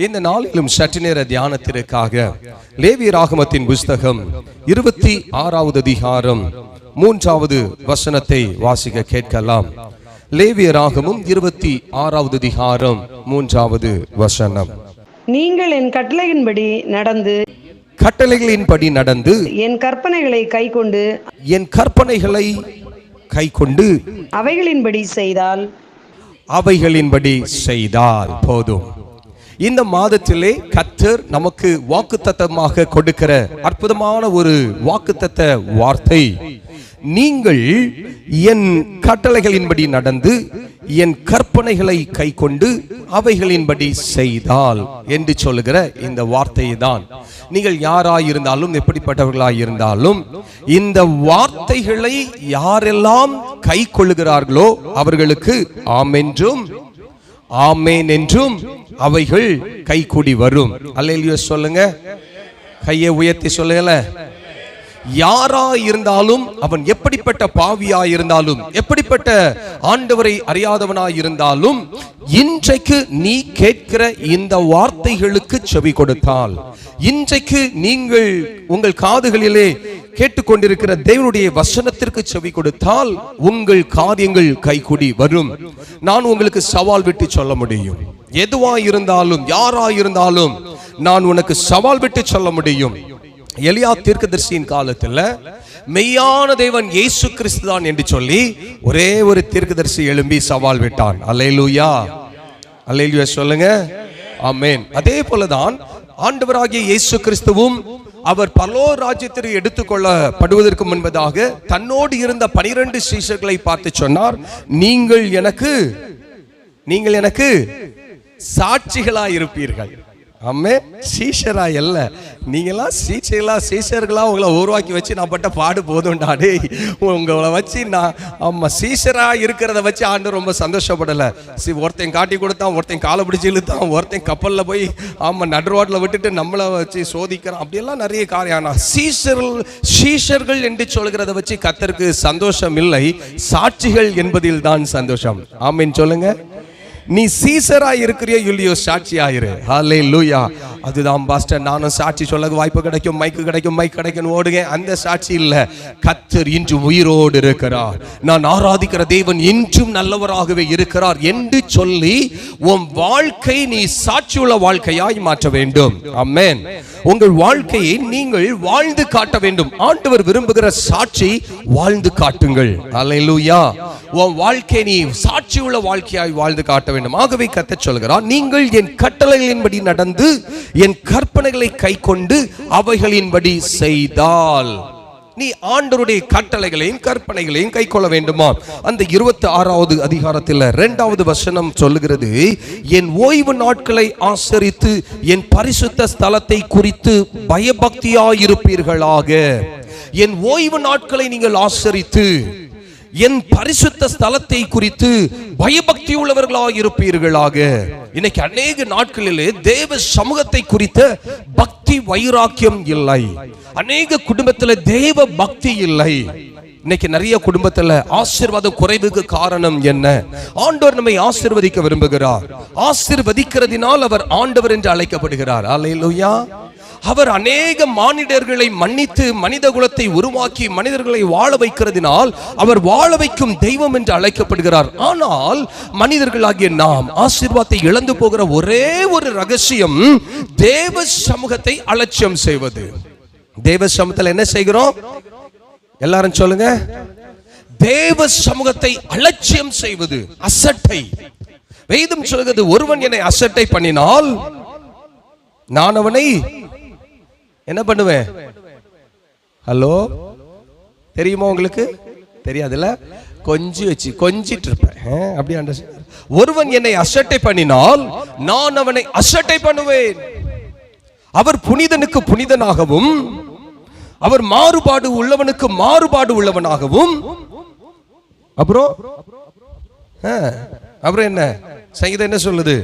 இந்த நாளிலும் சற்று நேர தியானத்திற்காக லேவியராகமத்தின் புஸ்தகம் 26வது அதிகாரம் 3வது வசனத்தை வாசிக்க கேட்கலாம். லேவியராகமம் 26வது அதிகாரம் 3வது வசனம். நீங்கள் என் கட்டளையின்படி நடந்து என் கற்பனைகளை கைக்கொண்டு அவைகளின்படி செய்தால் போதும். இந்த மாதத்திலே கர்த்தர் நமக்கு வாக்குத்தத்தமாக கொடுக்கிற அற்புதமான ஒரு வாக்குத்தத்த வார்த்தை, நீங்கள் என் கட்டளைகளின்படி நடந்து என் கற்பனைகளை கைக்கொண்டு அவைகளின்படி செய்தால் என்று சொல்லுகிற இந்த வார்த்தையை தான். நீங்கள் யாராயிருந்தாலும் எப்படிப்பட்டவர்களாயிருந்தாலும் இந்த வார்த்தைகளை யாரெல்லாம் கை கொள்ளுகிறார்களோ அவர்களுக்கு ஆமென்றும் ஆமேன் என்றும் அவைகள் கைகூடி வரும். அல்லேலூயா சொல்லுங்க, கையை உயர்த்தி சொல்லுங்க. யாரா இருந்தாலும், அவன் எப்படிப்பட்ட பாவியா இருந்தாலும், எப்படிப்பட்ட ஆண்டவரை அறியாதவனாய் இருந்தாலும், இன்றைக்கு நீ கேட்கிற இந்த வார்த்தைகளுக்கு செவி கொடுத்தால், இன்றைக்கு நீங்கள் உங்கள் காதுகளிலே கேட்டுக்கொண்டிருக்கிற தேவனுடைய வசனத்திற்கு செவி கொடுத்தால் உங்கள் காரியங்கள் கைகூடி வரும். நான் உங்களுக்கு சவால் விட்டு சொல்ல முடியும், எதுவா இருந்தாலும் யாரா இருந்தாலும் நான் உனக்கு சவால் விட்டு சொல்ல முடியும். எலியா தீர்க்கதரிசியின் காலத்துல மெய்யான தேவன் இயேசு கிறிஸ்து தான் என்று சொல்லி ஒரே ஒரு தீர்க்கதரிசி எழும்பி சவால் விட்டான். அல்லேலூயா, அல்லேலூயா சொல்லுங்க, ஆமென். அதே போலதான் ஆண்டவராகிய இயேசு கிறிஸ்துவும் அவர் பரலோக ராஜ்யத்திற்கு எடுத்துக்கொள்ளப்படுவதற்கு முன்பதாக தன்னோடு இருந்த 12 சீஷர்களை பார்த்து சொன்னார், நீங்கள் எனக்கு சாட்சிகளாய் இருப்பீர்கள். ஆமே, சீஷரா இல்ல, நீங்களா சீஷர்களா உங்களை உருவாக்கி வச்சு நான் பட்ட பாடு போதும்டாடே. உங்களை வச்சு நான் சீஷரா இருக்கிறத வச்சு ஆண்டு ரொம்ப சந்தோஷப்படல. ஒருத்தன் காட்டி கொடுத்தான், ஒருத்தன் காலை பிடிச்சி இழுத்தான், ஒருத்தன் கப்பல்ல போய் நடுரோட்டில் விட்டுட்டு நம்மளை வச்சு சோதிக்கிறான், அப்படியெல்லாம் நிறைய காரியம். ஆனா சீஷர்கள் என்று சொல்கிறத வச்சு கர்த்தருக்கு சந்தோஷம் இல்லை, சாட்சிகள் என்பதில் தான் சந்தோஷம். ஆமென் சொல்லுங்க. நீ சீசரா இருக்கிறியோ இல்லையோ சாட்சி ஆயிரு. ஹல்லேலூயா. அதுதான் பாஸ்டர், நானும் சாட்சி சொல்ல வாய்ப்பு கிடைக்கும், மைக் கிடைக்கும் ஓடுங்க. அந்த சாட்சி இல்ல, கர்த்தர் இன்றும் உயிரோடு இருக்கிறார், நான் ஆராதிக்கிற தேவன் இன்றும் நல்லவராகவே இருக்கிறார் என்று சொல்லி உன் வாழ்க்கை நீ சாட்சியுள்ள வாழ்க்கையாய் மாற்ற வேண்டும். ஆமென். உங்கள் வாழ்க்கையை நீங்கள் வாழ்ந்து காட்ட வேண்டும். ஆண்டவர் விரும்புகிற சாட்சி வாழ்ந்து காட்டுங்கள். அல்லேலூயா. உன் வாழ்க்கை நீ சாட்சியுள்ள வாழ்க்கையாய் வாழ்ந்து காட்ட வேண்டும். ஆகவே கர்த்தர் சொல்கிறார், நீங்கள் என் கட்டளைகளின்படி நடந்து என் கற்பனைகளை கைக்கொண்டு அவைகளின்படி செய்தால். நீ ஆண்டவருடைய கட்டளைகளையும் கற்பனைகளையும் கை கொள்ள வேண்டுமா? அந்த 26வது அதிகாரத்தில் 2வது வசனம் சொல்லுகிறது, என் ஓய்வு நாட்களை ஆசரித்து என் பரிசுத்த ஸ்தலத்தை குறித்து பயபக்தியாயிருப்பீர்களாக. என் ஓய்வு நாட்களை நீங்கள் ஆசரித்து என் பரிசுத்த ஸ்தலத்தை குறித்து பயபக்தி உள்ளவர்களாக இருப்பீர்களாக. இன்னைக்கு அநேக நாட்களிலே தேவ சமூகத்தை குறித்த பக்தி வைராக்கியம் இல்லை. அநேக குடும்பத்தில் தேவ பக்தி இல்லை. இன்னைக்கு நிறைய குடும்பத்துல ஆசீர்வாத குறைவுக்கு காரணம் என்ன? ஆண்டவர் நம்மை ஆசீர்வதிக்க விரும்புகிறார். ஆசீர்வதிக்கிறதினால் அவர் ஆண்டவர் என்று அழைக்கப்படுகிறார். அல்லேலூயா. அவர் அநேக மானிடர்களை மன்னித்து மனித குலத்தை உருவாக்கி மனிதர்களை வாழ வைக்கிறதினால் அவர் வாழ வைக்கும் தெய்வம் என்று அழைக்கப்படுகிறார். ஆனால் மனிதர்களாகிய நாம் ஆசீர்வாதத்தை இழந்து போகிற ஒரே ஒரு ரகசியம் தேவ சமூகத்தை அலட்சியம் செய்வது. தேவ சமூகத்தில் என்ன செய்கிறோம்? எல்லாரும் சொல்லுங்க. தேவ சமூகத்தை அலட்சியம் செய்வது, அசட்டை. வேதம் சொல்கிறது, ஒருவன் என்னை அசட்டை பண்ணினால் நான் அவனை என்ன பண்ணுவேன்? ஹலோ, தெரியுமா உங்களுக்கு? தெரியாதுல்ல, கொஞ்சிட்டு இருப்பேன். அப்படி ஒருவன் என்னை அசட்டை பண்ணினால் நான் அவனை அசட்டை பண்ணுவேன். அவர் புனிதனுக்கு புனிதனாகவும் அவர் மாறுபாடு உள்ளவனுக்கு மாறுபாடு உள்ளவனாகவும். அப்புறம் என்ன சங்கீதம் என்ன சொல்லுது?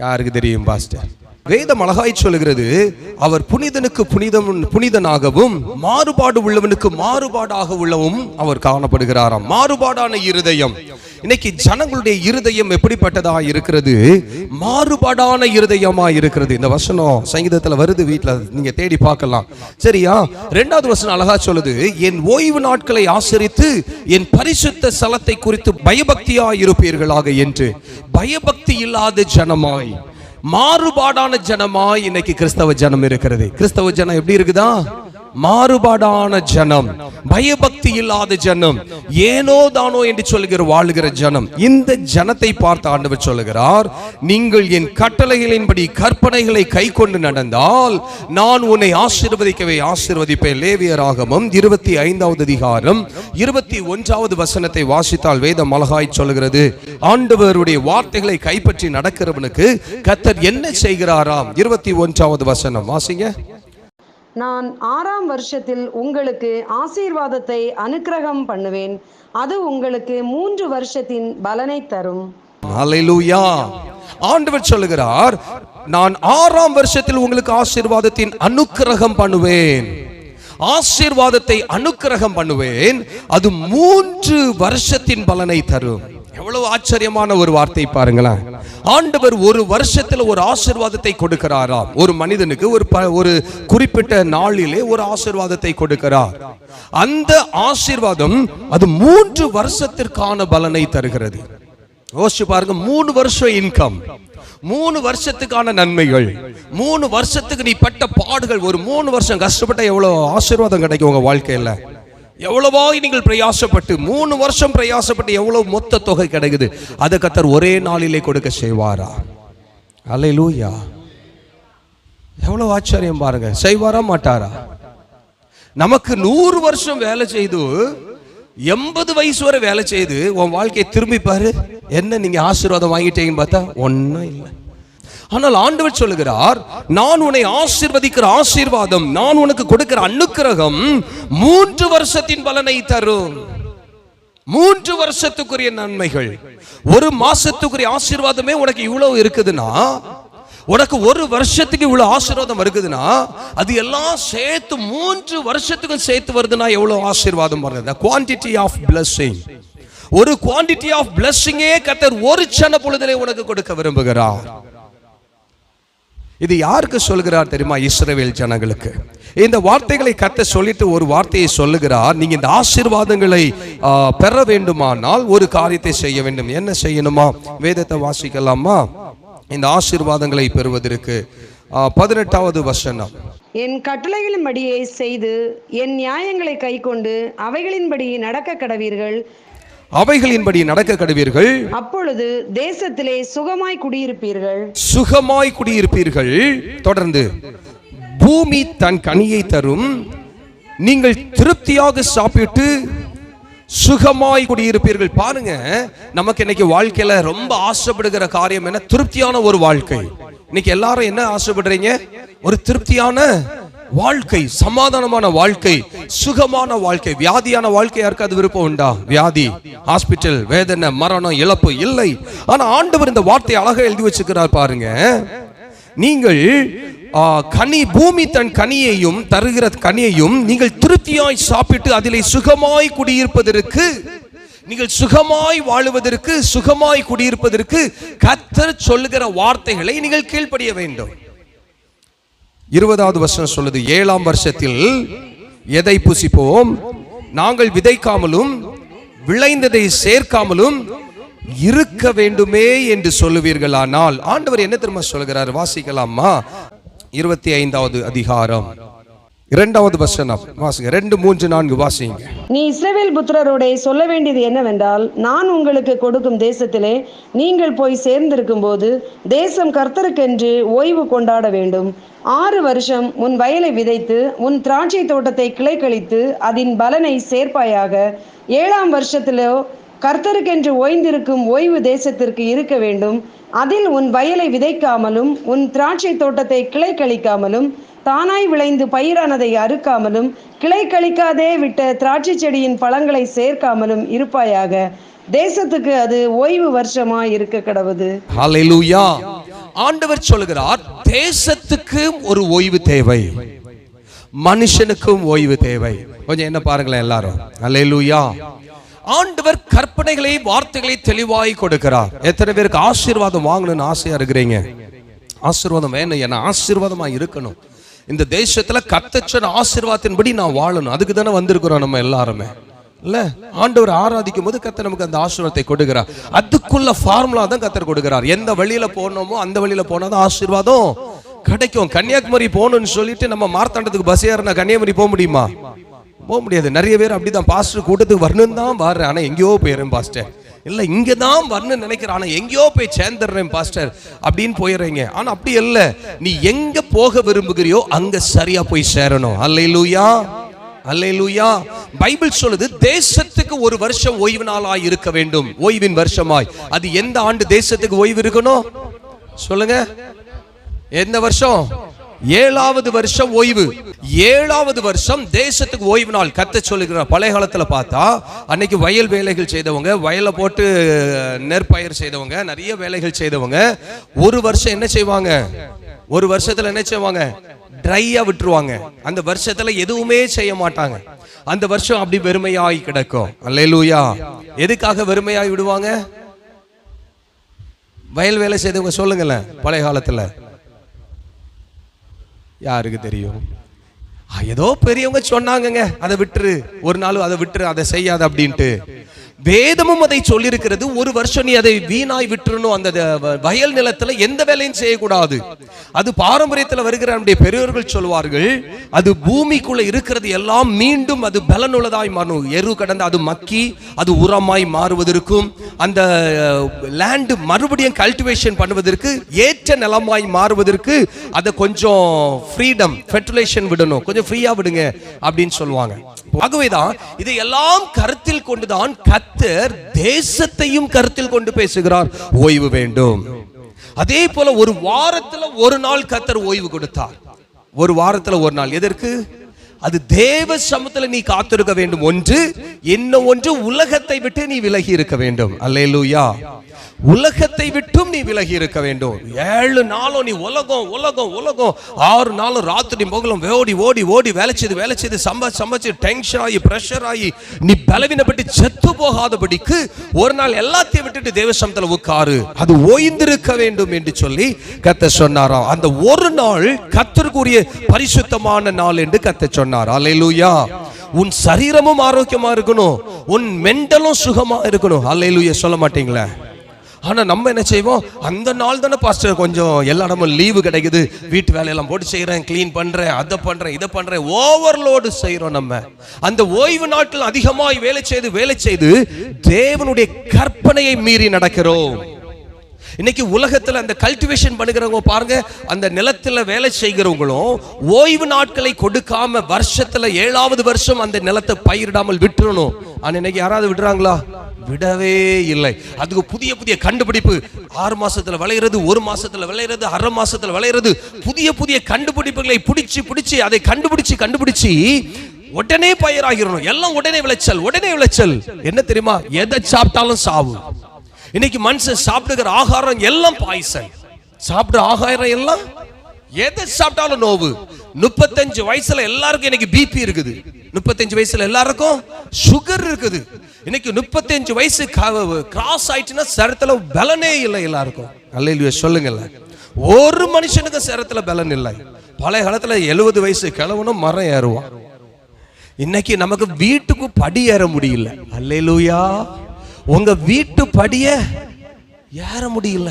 யாருக்கு தெரியும் பாஸ்டர்? வேதம் அழகாய் சொல்லுகிறது, அவர் புனிதனுக்கு புனிதனாகவும் மாறுபாடு உள்ளவனுக்கு மாறுபாடாக உள்ளவும் அவர் காணப்படுகிறாராம். மாறுபாடான இருதயம். இன்னைக்கு ஜனங்களுடைய இருதயம் எப்படிப்பட்டதா இருக்கிறது? மாறுபாடான இருதயமா இருக்கிறது. இந்த வசனம் சங்கீதத்துல வருது, வீட்டுல நீங்க தேடி பார்க்கலாம். சரியா? 2வது வசனம் அழகா சொல்லுது, என் ஓய்வு நாட்களை ஆசரித்து என் பரிசுத்த ஸ்தலத்தை குறித்து பயபக்தியாய் இருப்பீர்களாக என்று. பயபக்தி இல்லாத ஜனமாய், மாறுபாடான ஜனமாய் இன்னைக்கு கிறிஸ்தவ ஜனம் இருக்கிறது. கிறிஸ்தவ ஜனம் எப்படி இருக்குதா? மாறுபாடான ஜனம், பயபக்தி இல்லாத ஜனம், ஏனோ தானோ என்று சொல்லுகிற வாழ்கிற ஜனம். இந்த ஜனத்தை பார்த்து ஆண்டவர் சொல்லுகிறார், நீங்கள் என் கட்டளைகளின்படி கற்பனைகளை கை கொண்டு நடந்தால் நான் உன்னை ஆசீர்வதிக்கவே ஆசீர்வதிப்பேன். லேவியராகமம் 25வது அதிகாரம் 21வது வசனத்தை வாசித்தால் வேதம் அழகாய் சொல்லுகிறது, ஆண்டவருடைய வார்த்தைகளை கைப்பற்றி நடக்கிறவனுக்கு கர்த்தர் என்ன செய்கிறாராம்? 21வது வசனம் வாசிங்க. நான் 6ஆம் வருஷத்தில் உங்களுக்கு ஆசீர்வாதத்தை அனுக்கிரகம் பண்ணுவேன், அது உங்களுக்கு 3 வருஷத்தின் பலனை தரும். ஹல்லேலூயா. ஆண்டவர் சொல்லுகிறார், நான் 6ஆம் வருஷத்தில் உங்களுக்கு ஆசீர்வாதத்தின் அனுக்கிரகம் பண்ணுவேன். ஆசீர்வாதத்தை அனுக்கிரகம் பண்ணுவேன், அது 3 வருஷத்தின் பலனை தரும். எவ்வளவு ஆச்சரியமான ஒரு வார்த்தை பாருங்களேன். ஆண்டவர் ஒரு வருஷத்துல ஒரு ஆசீர்வாதத்தை கொடுக்கிறாராம். ஒரு மனிதனுக்கு ஒரு குறிப்பிட்ட நாளிலே ஒரு ஆசீர்வாதத்தை கொடுக்கிறார். அந்த ஆசீர்வாதம் அது 3 வருஷத்திற்கான பலனை தருகிறது. யோசிச்சு பாருங்க, 3 வருஷம் இன்கம், 3 வருஷத்துக்கான நன்மைகள், 3 வருஷத்துக்கு நீ பட்ட பாடுகள், ஒரு 3 வருஷம் கஷ்டப்பட்ட எவ்வளவு ஆசீர்வாதம் கிடைக்கும் உங்க வாழ்க்கையில. எவ்வளவாய் நீங்கள் பிரயாசப்பட்டு 3 வருஷம் பிரயாசப்பட்டு எவ்வளவு மொத்த தொகை கிடைக்குது, அதை கர்த்தர் ஒரே நாளிலே கொடுக்க செய்வாரா? அல்லேலூயா. எவ்வளவு ஆச்சரியம் பாருங்க. செய்வாரா மாட்டாரா? நமக்கு 100 வருஷம் வேலை செய்து 80 வயசு வரை வேலை செய்து உன் வாழ்க்கையை திரும்பி பாரு, என்ன நீங்க ஆசீர்வாதம் வாங்கிட்டீங்கன்னு பார்த்தா ஒன்னும் இல்லை. ஆனால் ஆண்டவர் சொல்லுகிறார், நான் உன்னை ஆசீர்வதிக்கிற ஆசீர்வாதம், நான் உனக்கு கொடுக்கிற அனுக்கிரகம் 3 வருஷத்தின் பலனை தரும். 3 வருஷத்துக்குரிய நன்மைகள். ஒரு மாசத்துக்குரிய ஆசீர்வாதமே உனக்கு இவ்வளவு இருக்குதுன்னா, உனக்கு ஒரு வருஷத்துக்கு இவ்வளவு ஆசீர்வாதம் இருக்குதுன்னா, அது எல்லாம் சேர்த்து 3 வருஷத்துக்கும் சேர்த்து வருதுன்னா எவ்வளவு ஆசீர்வாதம் வருது? Quantity of blessing. ஒரு குவான்டிட்டி ஆஃப் பிளஸிங்கே கர்த்தர் ஒரு சன பொழுதிலே உனக்கு கொடுக்க விரும்புகிறார். இது யாருக்கு சொல்லுகிறார் தெரியுமா? இஸ்ரவேல் ஜனங்களுக்கு. இந்த வார்த்தைகளை கர்த்தர் சொல்லிட்டு ஒரு வார்த்தையை சொல்லுகிறார், நீங்க இந்த ஆசீர்வாதங்களை பெற வேண்டுமானால் ஒரு காரியத்தை செய்ய வேண்டும். என்ன செய்யணுமா? வேதத்தை வாசிக்கலாமா? இந்த ஆசீர்வாதங்களை பெறுவதற்கு 18வது வசனம். என் கட்டளைகளின்படியே செய்து என் நியாயங்களை கைக்கொண்டு அவைகளின்படி நடக்க கடவீர்கள், அவைகளின்படி நடக்க கடவீர்கள், அப்பொழுது தேசத்திலே சுகமாய் குடியிருப்பீர்கள். சுகமாய் குடியிருப்பீர்கள். தொடர்ந்து, பூமி தன் கனியை தரும், நீங்கள் திருப்தியாக சாப்பிட்டு சுகமாய் குடியிருப்பீர்கள். பாருங்க, நமக்கு இன்னைக்கு வாழ்க்கையில ரொம்ப ஆசைப்படுகிற காரியம் என்ன? திருப்தியான ஒரு வாழ்க்கை. இன்னைக்கு எல்லாரும் என்ன ஆசைப்படுறீங்க? ஒரு திருப்தியான வாழ்க்கை, சமாதானமான வாழ்க்கை, சுகமான வாழ்க்கை. வியாதியான வாழ்க்கை யாருக்காவது விருப்பம் உண்டா? வியாதி, ஹாஸ்பிட்டல், வேதனை, மரணம், இழப்பு இல்லை. ஆனா ஆண்டவர் இந்த வார்த்தையை அழகா எழுதி வச்சுக்கிறார் பாருங்க. நீங்கள் கனி, பூமி தன் கனியையும் தருகிற கனியையும் நீங்கள் திருப்தியாய் சாப்பிட்டு அதிலே சுகமாய் குடியிருப்பதற்கு, நீங்கள் சுகமாய் வாழுவதற்கு, சுகமாய் குடியிருப்பதற்கு கர்த்தர் சொல்லுகிற வார்த்தைகளை நீங்கள் கீழ்ப்படிய வேண்டும். 20வது வசனம் சொல்லுது, 7ஆம் வருஷத்தில் எதை புசிப்போம்? நாங்கள் விதைக்காமலும் விளைந்ததை சேர்க்காமலும் இருக்க வேண்டுமே என்று சொல்லுவீர்களானால். ஆண்டவர் என்ன தெரியுமா சொல்லுகிறார்? வாசிக்கலாமா? 25வது அதிகாரம் 2வது வசனம் வாசிங்க. 2, 3, 4 வாசிங்க. நீ இஸ்ரவேல் புத்திரரோடே சொல்ல வேண்டியது என்னவென்றால், நான் உங்களுக்கு கொடுக்கும் தேசத்திலே நீங்கள் போய் சேர்ந்திருக்கும் போது தேசம் கர்த்தருக்கென்று ஓய்வு கொண்டாட வேண்டும். 6 வருஷம் உன் வயலை விதைத்து உன் திராட்சை தோட்டத்தை கிளை கழித்து அதன் பலனை சேர்ப்பாயாக. 7ஆம் வருஷத்திலோ கர்த்தருக்கென்று ஓய்ந்திருக்கும் ஓய்வு தேசத்திற்கு இருக்க வேண்டும். அதில் உன் வயலை விதைக்காமலும் உன் திராட்சை தோட்டத்தை கிளை கழிக்காமலும் தானாய் விளைந்து பயிரானதை அறுக்காமலும் கிளை கழிக்காதே விட்ட திராட்சை செடியின் பழங்களை சேர்க்காமலும் இருப்பாயாக. தேசத்துக்கு அது ஓய்வு வருஷமாய் இருக்க கடவுது. ஹல்லேலூயா. ஆண்டவர் சொல்லுகிறார், தேசத்துக்கு ஒரு ஓய்வு தேவை, மனுஷனுக்கும் ஓய்வு தேவை. கொஞ்சம் என்ன பாருங்களேன் எல்லாரும். அல்லேலூயா. ஆண்டவர் கற்பனைகளை, வார்த்தைகளை தெளிவாய் கொடுக்கிறார். எத்தனை பேருக்கு ஆசீர்வாதம் வாங்கணும்னு ஆசையா இருக்கிறீங்க? ஆசீர்வாதம் வேணும், என்ன ஆசீர்வாதமா இருக்கணும். இந்த தேசத்துல கர்த்தர் ஆசீர்வாதத்தின்படி நான் வாழணும். அதுக்கு தானே வந்திருக்கிறோம் நம்ம எல்லாருமே. இல்ல, ஆண்டவர் ஆராதிக்கும் போது கர்த்தர் நமக்கு அந்த ஆசீர்வாதத்தை கொடுக்கிறார். அதுக்குள்ள ஃபார்முலா தான் கர்த்தர் கொடுக்கிறார். எந்த வழியில போனோமோ அந்த வழியில போனாதான் ஆசீர்வாதம் கிடைக்கும். கன்னியாகுமரி போகணும்னு சொல்லிட்டு நம்ம மார்த்தாண்டத்துக்கு பஸ் ஏறினா கன்னியாகுமரி போக முடியுமா? போக முடியாது. நிறைய பேர் அப்படிதான், பாஸ்டர் கூட்டத்துக்கு வரணும் தான் வர்றேன், ஆனா எங்கேயோ போயிடுறேன் பாஸ்டர். இல்ல, இங்க தான் வரணும்னு நினைக்கிறேன், ஆனா எங்கேயோ போய் சேர்ந்துடுறேன் பாஸ்டர் அப்படின்னு போயிடுறீங்க. ஆனா அப்படி இல்ல, நீ எங்க போக விரும்புகிறியோ அங்க சரியா போய் சேரணும். அல்லேலூயா, அல்லேலூயா. பைபிள் சொல்லுது, தேசத்துக்கு ஒரு வருஷம் ஓய்வு நாளாய் இருக்க வேண்டும், ஓய்வின் வருஷமாய். அது எந்த ஆண்டு தேசத்துக்கு ஓய்வு இருக்கணும் சொல்லுங்க? எந்த வருஷம்? 7வது வருஷம் ஓய்வு. 7வது வருஷம் தேசத்துக்கு ஓய்வு நாள் கர்த்தர் சொல்லுகிறார். பழைய காலத்துல பார்த்தா அன்னைக்கு வயல் வேலைகள் செய்தவங்க, வயலை போட்டு நெற்பயிர் செய்தவங்க, நிறைய வேலைகள் செய்தவங்க ஒரு வருஷம் என்ன செய்வாங்க? ஒரு வருஷத்துல என்ன செய்வாங்க? ட்ரையா விட்டுருவாங்க. அந்த வருஷத்துல எதுவுமே செய்ய மாட்டாங்க. அந்த வருஷம் அப்படி வெறுமையாய் கிடக்கும். அல்லேலூயா. எதுக்காக வெறுமையாய் விடுவாங்க? வயல் வேலை செய்தவங்க சொல்லுங்களேன். பழைய காலத்துல யாருக்கு தெரியும்? ஏதோ பெரியவங்க சொன்னாங்கங்க, அதை விட்டுரு, ஒரு நாள் அதை விட்டுரு, அதை செய்யாத அப்படின்ட்டு. வேதமும் அதை சொல்லியிருக்கிறது. ஒரு வருஷம் நீ அதை வீணாய் விட்டுறணும். அந்த வயல் நிலத்துல எந்த வேலையும் செய்யக்கூடாது. அது பாரம்பரியத்தில் வருகிற நம்முடைய பெரியவர்கள் சொல்வார்கள், அது பூமிக்குள்ள இருக்கிறது எல்லாம் மீண்டும் அது பலனுள்ளதாய் மாறும். எரு கடந்து அது மக்கி அது உரமாய் மாறுவதற்கும், அந்த லேண்ட் மறுபடியும் கல்டிவேஷன் பண்ணுவதற்கு, ஏற்ற நிலமாய் மாறுவதற்கு அதை கொஞ்சம் ஃப்ரீடம், ஃபெர்டிலைசேஷன் விடணும், கொஞ்சம் ஃப்ரீயா விடுங்க அப்படின்னு சொல்லுவாங்க. ஆகவேதான் இதையெல்லாம் கருத்தில் கொண்டுதான் கர்த்தர் தேசத்தையும் கருத்தில் கொண்டு பேசுகிறார். ஓய்வு வேண்டும். அதே போல ஒரு வாரத்துல ஒரு நாள் கர்த்தர் ஓய்வு கொடுத்தார். ஒரு வாரத்துல ஒரு நாள். எதற்கு? அது தேவ சமூகத்துல நீ காத்திருக்க வேண்டும். ஒன்று, இன்னும் ஒன்று, உலகத்தை விட்டு நீ விலகி இருக்க வேண்டும். அல்லேலூயா. உலகத்தை விட்டும் நீ விலகி இருக்க வேண்டும். 7 நாளும் நீ உலகம் உலகம் உலகம், 6 நாளும் ராத்திரி பகலும் ஓடி ஓடி ஓடி வேலை செய்து சம்பாதிச்சு டென்ஷன் ஆகி பிரஷர் ஆகி நீ பலவீனப்பட்டு செத்து போகாதபடிக்கு ஒரு நாள் எல்லாத்தையும் விட்டுட்டு தேவ சமூகத்துல உட்காரு, அது ஓய்ந்திருக்க வேண்டும் என்று சொல்லி கர்த்தர் சொன்னாராம். அந்த ஒரு நாள் கர்த்தருக்குரிய பரிசுத்தமான நாள் என்று கர்த்தர் சொன்னார். அல்லேலூயா. உன் சரீரமும் ஆரோக்கியமா இருக்கணும், உன் மெண்டலும் சுகமா இருக்கணும். அல்லேலூயா சொல்ல மாட்டீங்களா? ஆனா நம்ம என்ன செய்வோம்? அந்த நாள் தானே பாஸ்டர் கொஞ்சம் எல்லா இடமும் லீவு கிடைக்குது, வீட்டு வேலையெல்லாம் போட்டு செய்யறேன், கிளீன் பண்றேன், அதை பண்றேன், இதை பண்றேன், ஓவர்லோடு செய்யறோம். நம்ம அந்த ஓய்வு நாட்கள் அதிகமாய் வேலை செய்து தேவனுடைய கற்பனையை மீறி நடக்கிறோம். இன்னைக்கு உலகத்துல அந்த கல்டிவேஷன் பண்ணுகிறவங்க பாருங்க, அந்த நிலத்துல வேலை செய்கிறவங்களும் ஓய்வு நாட்களை கொடுக்காம வருஷத்துல 7வது வருஷம் அந்த நிலத்தை பயிரிடாமல் விட்டுறணும். ஆனா இன்னைக்கு யாராவது விடுறாங்களா? விடவே இல்லை. அதுக்கு புதிய புதிய கண்டுபிடிப்பு. 6 மாசத்துல விளையிறது, 1 மாசத்துல விளையிறது, அரை மாசத்துல விளையிறது, புதிய புதிய கண்டுபிடிப்புகளை பிடிச்சி அதை கண்டுபிடிச்சு உடனே பயிராகிறணும். எல்லாம் உடனே விளைச்சல். என்ன தெரியுமா? எதை சாப்பிட்டாலும் சாவு. இன்னைக்கு மனுஷன் சாப்பிடுகிற ஆகாரம் எல்லாம் பாய்சன். சாப்பிடுற ஆகாரம் எல்லாம் எதை சாப்பிட்டாலும் நோவு. 35 வயசுல எல்லாருக்கும் இன்னைக்கு பிபி இருக்குது. 35 வயசுல எல்லாருக்கும் சுகர் இருக்குது. இன்னைக்கு 35 வயசு கிராஸ் ஆயிடுச்சுன்னா சரத்துல பலனே இல்லை எல்லாருக்கும். அல்லேலூயா சொல்லுங்கல்ல. ஒரு மனுஷனுக்கு சரத்துல பலன் இல்லை. பழைய காலத்துல 70 வயசு கிழவனும் மரம் ஏறுவான். இன்னைக்கு நமக்கு வீட்டுக்கு படி ஏற முடியல. அல்லேலூயா. உங்க வீட்டு படிய ஏற முடியல.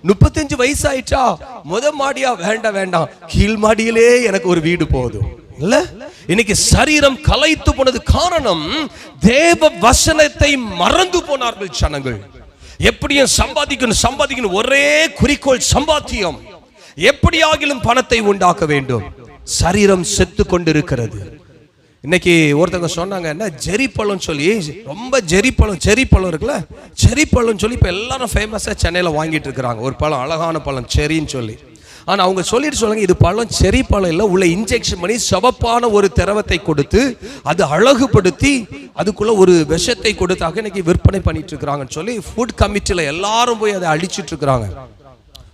35 வயசு ஆயிடுச்சா? முத மாடியா? வேண்டாம், கீழ் மாடியிலே எனக்கு ஒரு வீடு போதும். இல்ல, இன்னைக்கு சரீரம் கலைத்து போனது காரணம் தேவ வசனத்தை மறந்து போனார்கள் ஜனங்கள். எப்படியும் சம்பாதிக்கணும், ஒரே குறிக்கோள் சம்பாத்தியம். எப்படியாகிலும் பணத்தை உண்டாக்க வேண்டும். சரீரம் செத்து கொண்டிருக்கிறது. இன்னைக்கு ஒருத்தங்க சொன்னாங்க, என்ன ஜெரிப்பழம் சொல்லி, ரொம்ப செரிப்பழம் இருக்குல்ல, செரிப்பழம் சொல்லி இப்ப எல்லாரும் ஃபேமஸா சென்னையில வாங்கிட்டு இருக்கிறாங்க. ஒரு பழம், அழகான பழம், செரின்னு சொல்லி. ஆனா அவங்க சொல்லுங்க, இது பழம் செரி பழம் இல்ல, உள்ள இன்ஜெக்ஷன் பண்ணி சிவப்பான ஒரு திரவத்தை கொடுத்து அது அழகுபடுத்தி அதுக்குள்ள ஒரு விஷத்தை கொடுத்தாக இன்னைக்கு விற்பனை பண்ணிட்டு இருக்கிறாங்கன்னு சொல்லி ஃபுட் கமிட்டில எல்லாரும் போய் அதை அழிச்சிட்டு இருக்கிறாங்க.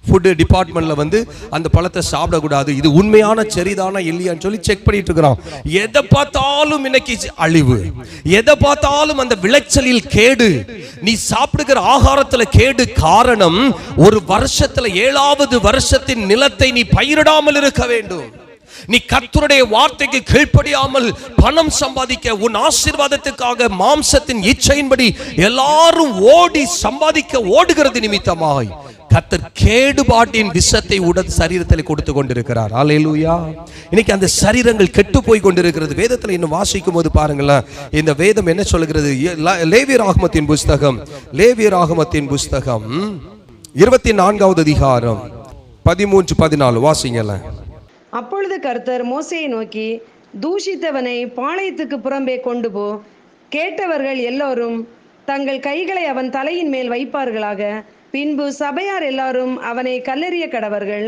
ஃபுட் டிபார்ட்மெண்ட்ல வந்து அந்த பழத்தை சாப்பிடக்கூடாது, இது உண்மையான சரிதானா இல்லையான்னு சொல்லி செக் பண்ணிட்டு இருக்கிறோம். எதை பார்த்தாலும் இன்னைக்கு அழிவு, எதை பார்த்தாலும் அந்த விளைச்சலில் கேடு, நீ சாப்பிடுகிற ஆகாரத்துல கேடு. காரணம், ஒரு வருஷத்துல 7வது வருஷத்தின் நிலத்தை நீ பயிரிடாமல் இருக்க வேண்டும். நீ கர்த்தருடைய வார்த்தைக்கு கீழ்ப்படியாமல் பணம் சம்பாதிக்க, உன் ஆசீர்வாதத்துக்காக மாம்சத்தின் இச்சையின்படி எல்லாரும் ஓடி சம்பாதிக்க ஓடுகிறது நிமித்தமாய் கர்த்தர் கேடுபாட்டின் விஷத்தை உடல் சரீரத்தில் கொடுத்து கொண்டிருக்கிறார். அல்லேலூயா. இன்னைக்கு அந்த சரீரங்கள் கெட்டு போய் கொண்டிருக்கிறது. வேதத்தில் இன்னும் வாசிக்கும் போது பாருங்களேன், இந்த வேதம் என்ன சொல்கிறது? லேவியராகமத்தின் புஸ்தகம் 24வது அதிகாரம் 13-14 வாசிங்கள. அப்பொழுது கர்த்தர் மோசேயை நோக்கி, தூஷித்தவனை பாளையத்துக்கு புறம்பே கொண்டு போ. கேட்டவர்கள் எல்லோரும் தங்கள் கைகளை அவன் தலையின் மேல் வைப்பார்களாக. பின்பு சபையார் எல்லாரும் அவனை கல்லெறிய கடவர்கள்.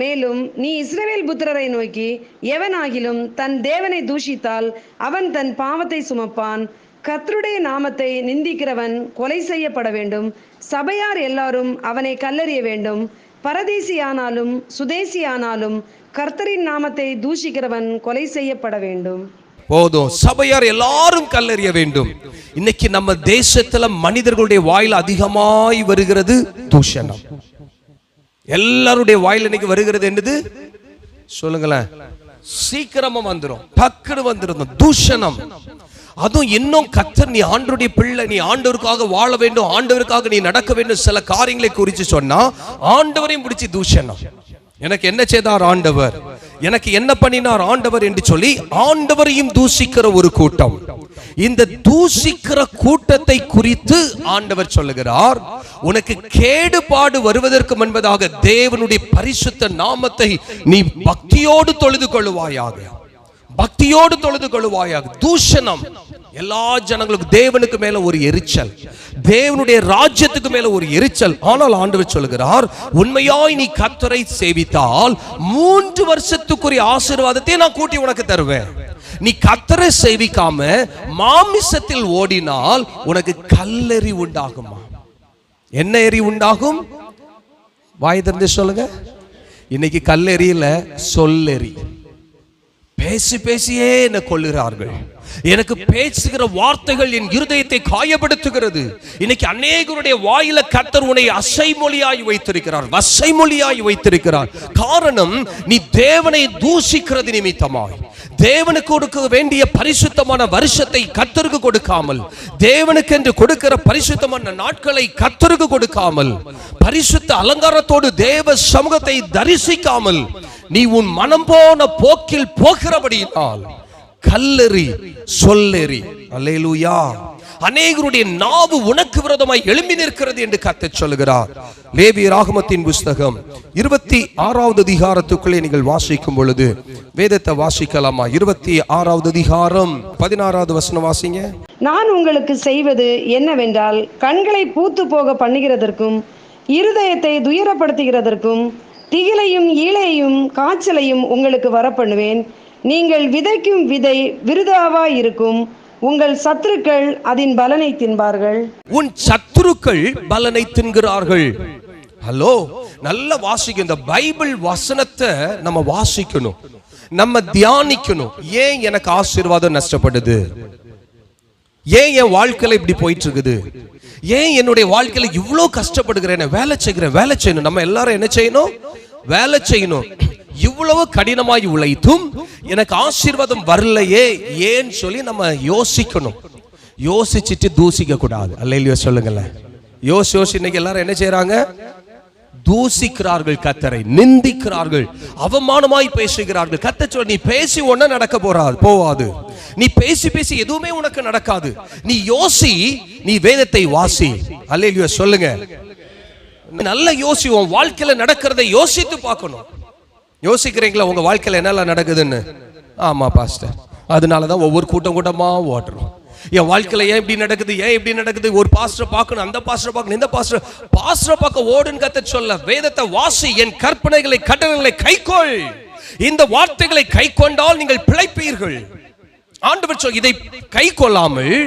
மேலும் நீ இஸ்ரவேல் புத்திரரை நோக்கி, எவனாகிலும் தன் தேவனை தூஷித்தால் அவன் தன் பாவத்தை சுமப்பான். கர்த்தருடைய நாமத்தை நிந்திக்கிறவன் கொலை செய்யப்பட வேண்டும். சபையார் எல்லாரும் அவனை கல்லெறிய வேண்டும். பரதேசியானாலும் சுதேசியானாலும் கர்த்தரின் நாமத்தை தூஷிக்கிறவன் கொலை செய்யப்பட வேண்டும். போதும், சபையார் எல்லாரும் கல்லெறிய வேண்டும். இன்னைக்கு நம்ம தேசத்துல மனிதர்களுடைய வாயில் அதிகமாய் வருகிறது தூஷணம். எல்லாருடைய வாயில் இன்னைக்கு வருகிறது என்னது சொல்லுங்களேன்? சீக்கிரமா வந்துரும், டக்குனு வந்துரும் தூஷணம். அதுவும் இன்னும் கர்த்தர், நீ ஆண்டவருடைய பிள்ளை, நீ ஆண்டவருக்காக வாழ வேண்டும், ஆண்டவருக்காக நீ நடக்க வேண்டும், சில காரியங்களை குறித்து சொன்னா ஆண்டவரையும் பிடிச்சி தூஷணம். எனக்கு என்ன செய்தார் ஆண்டவர், எனக்கு என்ன பண்ணினார் ஆண்டவர் என்று சொல்லி ஆண்டவரையும் தூஷிக்கிற ஒரு கூட்டம். இந்த தூஷிக்கிற கூட்டத்தை குறித்து ஆண்டவர் சொல்லுகிறார், உனக்கு கேடுபாடு வருவதற்கு முன்பதாக தேவனுடைய பரிசுத்த நாமத்தை நீ பக்தியோடு தொழுது கொள்ளுவாயாக, பக்தியோடு தொழுது கொள்ளுவாயாக. தூஷணம் எல்லா ஜனங்களுக்கும் தேவனுக்கு மேல ஒரு எரிச்சல், தேவனுடைய ராஜ்யத்துக்கு மேல ஒரு எரிச்சல். ஆனால் ஆண்டவர் சொல்லுகிறார், உண்மையாய் நீ கர்த்தரை சேவித்தால் 3 வருஷத்துக்குரிய ஆசீர்வாதத்தை நான் கூட்டி உனக்கு தருவேன். நீ கர்த்தரை சேவிக்காம மாமிசத்தில் ஓடினால் உனக்கு கல்லெறி உண்டாகுமா? என்ன எரி உண்டாகும்? வாய் திறந்து சொல்லுங்க. இன்னைக்கு கல்லெறியில சொல்லெறி. பேசி பேசியே என்ன கொள்ளுகிறார்கள். எனக்கு பேசுகிற வார்த்தைகள் என் இருதயத்தை காயப்படுத்துகிறது. இன்னைக்கு அநேகருடைய வாயில கர்த்தர் உன்னை அசைமொழியாய் வைத்திருக்கிறார், வசைமொழியாய் வைத்திருக்கிறார். காரணம், நீ தேவனை தூஷிக்கிறது நிமித்தமாய், தேவனுக்கு கொடுக்க வேண்டிய பரிசுத்தமான வருஷத்தை கர்த்தருக்கு கொடுக்காமல், தேவனுக்கு என்று கொடுக்கிற பரிசுத்தமான நாட்களை கர்த்தருக்கு கொடுக்காமல், பரிசுத்த அலங்காரத்தோடு தேவ சமூகத்தை தரிசிக்காமல் நீ உன் மனம் போன போக்கில் போகிறபடியினால் கல்லெறி சொல்லெறி. அல்லேலூயா. அநேகருடைய நாவு உனக்கு விரோதமாய் எழும்பி நிற்கிறது என்று கர்த்தர் சொல்லுகிறார். லேவியராகமத்தின் புஸ்தகம் 26வது அதிகாரத்துக்குள்ளே நீங்கள் வாசிக்கும் பொழுது வேதத்தை வாசிக்கலாமா? 26வது அதிகாரம் 16வது வசனம் வாசிங்க. நான் உங்களுக்கு செய்வது என்னவென்றால், கண்களை பூத்து போக பண்ணுகிறதற்கும் இருதயத்தை துயரப்படுத்துகிறதற்கும் திகிலையும் ஈழையும் காய்ச்சலையும் உங்களுக்கு வரப்பண்ணுவேன். நீங்கள் விதைக்கும் விதை விருதாவாய் இருக்கும். உங்கள் சத்துருக்கள் அதன் பலனை தின்பார்கள். உன் சத்துருக்கள் பலனை தின்கிறார்கள். ஹலோ, நல்ல வாசிக்கணும். இந்த பைபிள் வசனத்தை நம்ம வாசிக்கணும், நம்ம தியானிக்கணும். ஏன் எனக்கு ஆசீர்வாதம் நஷ்டப்படுது? ஏன் என் வாழ்க்கையில இப்படி போயிட்டு இருக்குது? ஏன் என்னுடைய வாழ்க்கையில இவ்வளவு கஷ்டப்படுகிறேன்? வேலை செய்யணும். நம்ம எல்லாரும் என்ன செய்யணும்? வேலை செய்யணும். இவ்வளவு கடினமாய் உழைத்தும் எனக்கு ஆசீர்வாதம் வரலையே ஏன் சொல்லி நம்ம யோசிக்கணும். யோசிச்சுட்டு தூசிக்க கூடாது. அல்லேலூயா சொல்லுங்களேன். யோசி இன்னைக்கு எல்லாரும் என்ன செய்யறாங்க? தூசிக்கிறார்கள், கர்த்தரை நிந்திக்கிறார்கள், அவமானமாய் பேசுகிறார்கள். கர்த்தர் சொல்ல, நீ பேசி ஒண்ணு நடக்க போவாது. நீ பேசி பேசி எதுவுமே உனக்கு நடக்காது. நீ யோசி, நீ வேதத்தை வாசி. அல்லேலூயா சொல்லுங்க. நல்ல யோசி. உன் வாழ்க்கையில நடக்கிறதை யோசித்து பார்க்கணும். யோசிக்கிறீங்களா உங்க வாழ்க்கையில என்னெல்லாம் நடக்குதுன்னு? ஆமா பாஸ்டர், அதனாலதான் ஒவ்வொரு கூட்டமா ஓடுறோம். என் வாழ்க்கையில ஏன் இப்படி நடக்குது, ஏன் இப்படி நடக்குது? ஒரு பாஸ்டர் பார்க்கணும், அந்த பாஸ்டர் பார்க்கணும், இந்த பாஸ்டர் பார்க்க ஓடுன்னு கர்த்தர் சொல்ல, வேதத்தை வாசி, என் கற்பனைகளை கட்டளைகளை கைக்கொள். இந்த வார்த்தைகளை கைக்கொண்டால் நீங்கள் பிழைப்பீர்கள். ஆண்டவர் இதை கை கொள்ளாமல்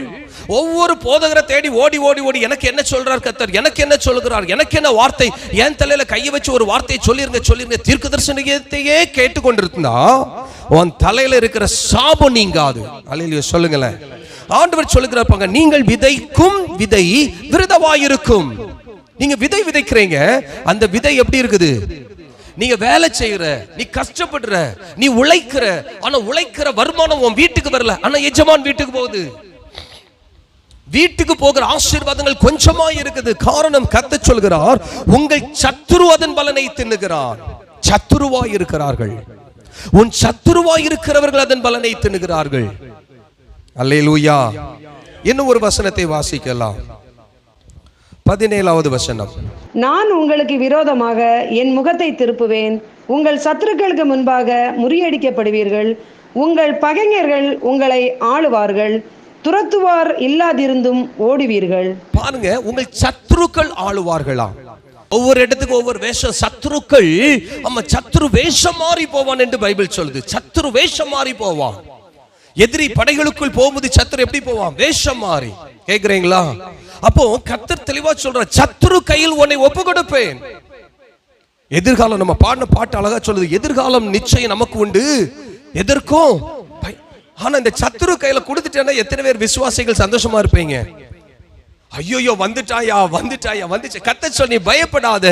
ஒவ்வொரு போதகரை தேடி ஓடி ஓடி ஓடி எனக்கு என்ன சொல்றார் கர்த்தர், எனக்கு என்ன சொல்கிறார், எனக்கு என்ன வார்த்தை, என் தலையில கையை வச்சு ஒரு வார்த்தையை சொல்லிருங்க தீர்க்க தரிசனத்தையே கேட்டுக்கொண்டிருந்தா உன் தலையில இருக்கிற சாபம் நீங்காது. அல்லேலூயா சொல்லுங்களேன். ஆண்டவர் சொல்லுகிறார், நீங்கள் விதைக்கும் விதை விருதவாயிருக்கும். நீங்க விதை விதைக்கிறீங்க, அந்த விதை எப்படி இருக்குது? நீங்க வேலை செய்யற, நீ கஷ்டப்படுற, நீ உழைக்கிற, ஆனா உழைக்கிற வருமானம் உன் வீட்டுக்கு வரல, ஆனா எஜமான் வீட்டுக்கு போகுது. வீட்டுக்கு போகிற ஆசீர்வாதங்கள் கொஞ்சமா இருக்குது. காரணம் கர்த்தர் சொல்கிறார், உங்கள் சத்துரு அதன் பலனை தின்னுகிறார். சத்துருவாய் இருக்கிறார்கள், உன் சத்துருவாய் இருக்கிறவர்கள் அதன் பலனை தின்னுகிறார்கள். அல்லேலூயா. இன்னும் ஒரு வசனத்தை வாசிக்கலாம். 17வது வசனம். நான் உங்களுக்கு விரோதமாக என் முகத்தை திருப்புவேன், உங்கள் சத்துருக்களுக்கு முன்பாக முறியடிக்கப்படுவீர்கள், உங்கள் பகைஞர்கள் உங்களை ஆளுவார்கள், துரத்துவார் இல்லாதிருந்தும் ஓடுவீர்கள். பாருங்க, உங்கள் சத்துருக்கள் ஆளுவார்களா? ஒவ்வொரு இடத்துக்கு ஒவ்வொரு வேஷம். சத்துருக்கள், ஆமா, சத்துரு வேஷம் மாறி போவான் என்று பைபிள் சொல்லுது. சத்துரு வேஷம் மாறி போவான். எதிரி படைகளுக்குள் போகும்போது சத்துரு எப்படி போவான்? வேஷம் மாறி. கேக்குறீங்களா? அப்போ கர்த்தர் தெளிவா சொல்ற, சத்துரு கையில் உன்னை ஒப்பு கொடுப்பேன். எதிர்காலம், நம்ம பாடின பாட்டு அழகா சொல்லுது, எதிர்காலம் நிச்சயம் நமக்கு உண்டு, எதற்கும். ஆனா இந்த சத்துரு கையில கொடுத்துட்டேன்னா எத்தனை பேர் விசுவாசிகள் சந்தோஷமா இருப்பீங்க? ஐயோ வந்துட்டாயா வந்துச்சு. கர்த்தர் சொல்லி பயப்படாத,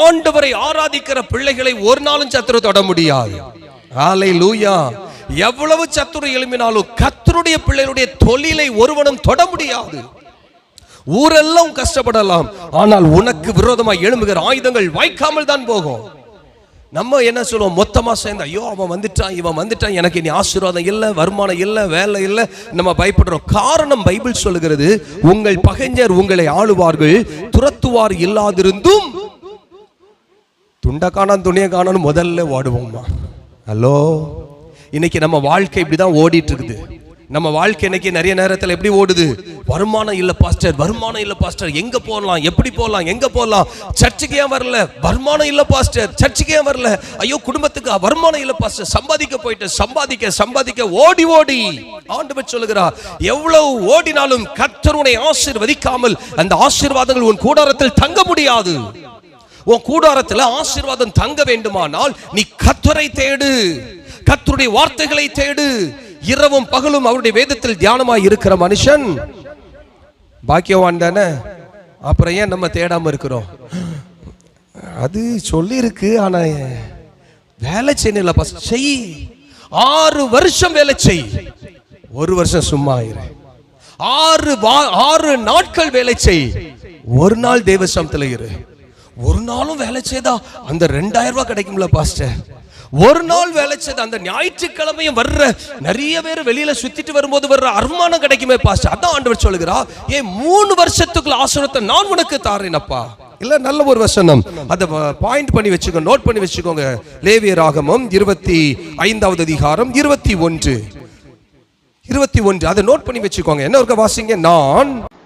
ஆண்டவரை ஆராதிக்கிற பிள்ளைகளை ஒரு நாளும் சத்துரு தொட முடியாது. ஹல்லேலூயா. எவ்வளவு சத்துரு எழும்பினாலும் கர்த்தருடைய பிள்ளைகளுடைய தொழிலை ஒருவனும் தொட முடியாது. ஊரெல்லாம் கஷ்டப்படலாம், ஆனால் உனக்கு விரோதமாக எழும்புகிற ஆயுதங்கள் வாய்க்காமல் தான் போகும். நம்ம என்ன சொல்லுவோம்? மொத்தமா சேர்ந்து, ஐயோ அவன் வந்துட்டான், இவன் வந்துட்டான், எனக்கு இனி ஆசீர்வாதம் இல்லை, வருமானம் இல்லை, வேலை இல்லை, நம்ம பயப்படுறோம். காரணம் பைபிள் சொல்லுகிறது, உங்கள் பகைஞர் உங்களை ஆளுவார்கள், துரத்துவார் இல்லாதிருந்தும். துண்டை காணான் துணியை காணான்னு முதல்ல ஓடுவோம்மா. ஹலோ, இன்னைக்கு நம்ம வாழ்க்கை இப்படிதான் ஓடிட்டு இருக்குது. நம்ம வாழ்க்கை இன்னைக்கு நிறைய நேரத்தில் எப்படி ஓடுது? வருமானம் இல்ல பாஸ்டர், வருமானம் இல்ல பாஸ்டர், எங்க போகலாம், எப்படி போகலாம், எங்க போகலாம், சர்ச்சுக்கு ஏன் வரல, வருமானம் இல்ல பாஸ்டர், சர்ச்சுக்கு ஏன் வரல, ஐயோ குடும்பத்துக்கு வருமானம் இல்ல பாஸ்டர், சம்பாதிக்க போயிட்டு சம்பாதிக்க ஓடி ஓடி. ஆண்டவர் சொல்லுகிறார், எவ்வளவு ஓடினாலும் கர்த்தர் உன்னை ஆசீர்வதிக்காமல் அந்த ஆசீர்வாதங்கள் உன் கூடாரத்தில் தங்க முடியாது. உன் கூடாரத்தில் ஆசீர்வாதம் தங்க வேண்டுமானால் நீ கர்த்தரை தேடு, கர்த்தருடைய வார்த்தைகளை தேடு. இரவும் பகலும் அவருடைய வேதத்தில் தியானமாய் இருக்கிற மனுஷன் பாக்கியவான் தானே. அப்புறம் ஏன் நம்ம தேடாம இருக்கிறோம்? அது சொல்லி இருக்கு, ஆனா வேலை செய்யல. செய், 6 வருஷம் வேலை செய், 1 வருஷம் சும்மா இரு. 6 நாட்கள் வேலை செய், 1 நாள் தேவ சமத்துல இரு. 1 நாளும் வேலை செய்தா அந்த 2000 ரூபாய் கிடைக்கும்ல பாஸ்டர். 1 நாள் வேலை செய்த அந்த ஞாயிற்றுக்கிழமையும் வர்ற நிறைய பேர் வெளியில சுத்திட்டு வரும்போது வர்ற அருமானம் கிடைக்குமே பாஸ்டர். அதான் ஆண்டவர் சொல்லுகிறார், 3 வருஷத்துக்குள்ள ஆசீர்வாதத்தை நான் உனக்கு தாரேனப்பா. இல்ல, நல்ல ஒரு வசனம், அத பாயிண்ட் பண்ணி வச்சுக்கோங்க, நோட் பண்ணி வச்சுக்கோங்க. லேவியராகமம் 25வது அதிகாரம் 21 அதை நோட் பண்ணி வச்சுக்கோங்க. என்ன இருக்க வாசிங்க.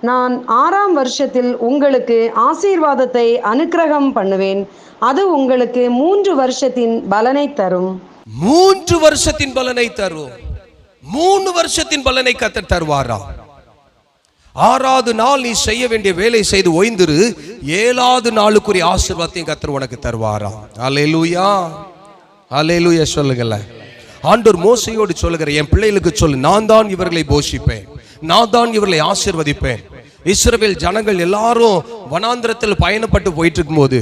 நான் 6ஆம் வருஷத்தில் உங்களுக்கு ஆசீர்வாதத்தை அனுக்கிரகம் பண்ணுவேன், அது உங்களுக்கு 3 வருஷத்தின் பலனை தரும். 3 வருஷத்தின் பலனை தரும். 3 வருஷத்தின் பலனை கர்த்தர் தருவாரா? 6வது நாள் நீ செய்ய வேண்டிய வேலை செய்து ஓய்ந்திரு, 7வது நாளுக்குரிய ஆசீர்வாதத்தையும் கர்த்தர் உனக்கு தருவாரா? அல்லேலூயா, அல்லேலூயா சொல்லுங்கல்ல. ஆண்டவர் மோசையோடு சொல்லுகிற, என் பிள்ளைகளுக்கு சொல்லு, நான் தான் இவர்களை போஷிப்பேன், நான் தான் இவர்களை ஆசீர்வதிப்பேன். இஸ்ரவேல் ஜனங்கள் எல்லாரும் வனாந்திரத்தில் பயணப்பட்டு போயிட்டு இருக்கும்போது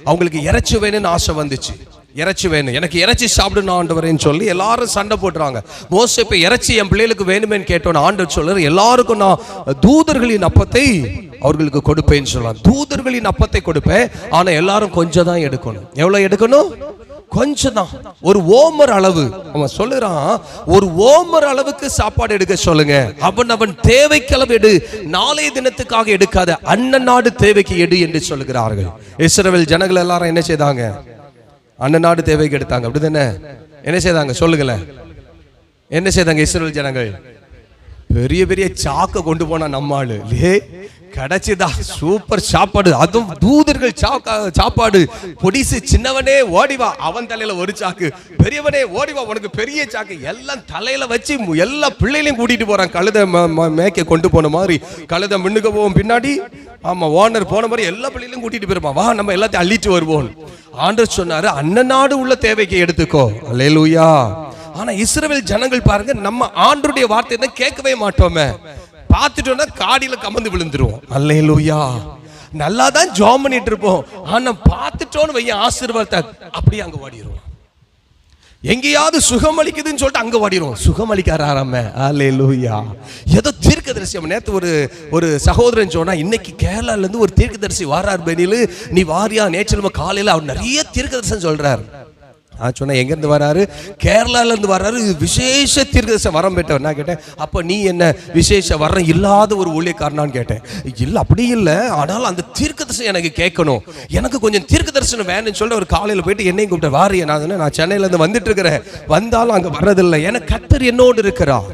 அவங்களுக்கு இறைச்சி வேணும்னு ஆசை வந்துச்சு. இறைச்சி வேணும், எனக்கு இறைச்சி சாப்பிடணும் ஆண்டவரேன்னு சொல்லி எல்லாரும் சண்டை போட்டுறாங்க. மோசே இப்ப இறைச்சி என் பிள்ளைகளுக்கு வேணுமேன்னு கேட்டோன்னு ஆண்டவர் சொல்றாரு, எல்லாருக்கும் நான் தூதர்களின் அப்பத்தை அவர்களுக்கு கொடுப்பேன்னு சொல்லலாம். தூதர்களின் அப்பத்தை கொடுப்பேன், ஆனா எல்லாரும் கொஞ்சம் தான் எடுக்கணும். எவ்வளவு எடுக்கணும்? கொஞ்சம் தான், ஒரு ஓமர் அளவு. அவன் சொல்லுறான், ஒரு ஓமர் அளவுக்கு சாப்பாடு எடுக்க சொல்லுங்க. அவன் தேவைக்களவு எடு, நாளைய தினத்துக்காக எடுக்காத, அன்னநாடு தேவைக்கு எடு என்று சொல்லுகிறார்கள். இஸ்ரவேல் ஜனங்கள் எல்லாரும் என்ன செய்தாங்க? அன்னநாடு தேவைக்கு எடுத்தாங்க. அப்படிதானே? என்ன செய்தாங்க சொல்லுங்களேன்? என்ன செய்தாங்க இஸ்ரவேல் ஜனங்கள்? பெரிய பெரிய சாக்க கொண்டு போனா நம்மாளு கிடைச்சுதா சூப்பர் சாப்பாடு, அதுவும் தூதர்கள் சாப்பாடு. பொடிசு சின்னவனே ஓடிவா, அவன் தலையில ஒரு சாக்கு, பெரியவனே ஓடிவா உனக்கு பெரிய சாக்கு, எல்லாம் தலையில வச்சு எல்லா பிள்ளைகளையும் கூட்டிட்டு போறான். கழுதை மேய்க்க கொண்டு போன மாதிரி, கழுதை முன்னுக்கு போவோம் பின்னாடி, ஆமா ஓனர் போன மாதிரி எல்லா பிள்ளைகளையும் கூட்டிட்டு போயிருப்பான். வா நம்ம எல்லாத்தையும் அள்ளிட்டு வருவோம். ஆண்டவர் சொன்னாரு அன்னநாடு உள்ள தேவைக்கு எடுத்துக்கோ. அல்லேலூயா. ஆனா இஸ்ரவேல் ஜனங்கள் பாருங்க, நம்ம ஆண்டவருடைய வார்த்தையை தான் கேட்கவே மாட்டோமே, பார்த்துட்டோம்னா காடியில கமந்து விழுந்துருவோம். அல்லேலூயா. நல்லா தான் ஜெபம் பண்ணிட்டு இருப்போம், ஆனா பார்த்துட்டோன்னு வைய ஆசீர்வாதத்தை அப்படியே அங்க ஓடிடுவோம். எங்கேயாவது சுகம் அளிக்குதுன்னு சொல்லிட்டு அங்க ஓடிடுவோம், சுகம் அளிக்காராம. அல்லேலூயா. ஏதோ தீர்க்கதரிசி நேத்து ஒரு சகோதரன் சொன்னா, இன்னைக்கு கேரளால இருந்து ஒரு தீர்க்கதரிசி வாரார் பெனிலு, நீ வாரியா? நேற்று காலையில அவர் நிறைய தீர்க்கதரிசனம் சொல்றாரு. சொன்ன எங்க இருந்து வராரு? கேரளால இருந்து வராரு, விசேஷ தீர்க்கதரிசன வரம் பெற்றவர். நான் கேட்டேன், அப்ப நீ என்ன விசேஷ வரம் இல்லாத ஒரு ஊழியக்காரனான்னு கேட்டேன். இல்ல அப்படி இல்ல, ஆனாலும் அந்த தீர்க்கதரிசனம் எனக்கு கேட்கணும், எனக்கு கொஞ்சம் தீர்க்கதரிசனம் வேணும்னு சொல்லிட்டு ஒரு காலையில போயிட்டு என்னையும் கூப்பிட்டு வாரிய. நான் சென்னையில இருந்து வந்துட்டு இருக்கிறேன், வந்தாலும் அங்க வர்றதில்லை. எனக்கு கர்த்தர் என்னோடு இருக்கிறார்,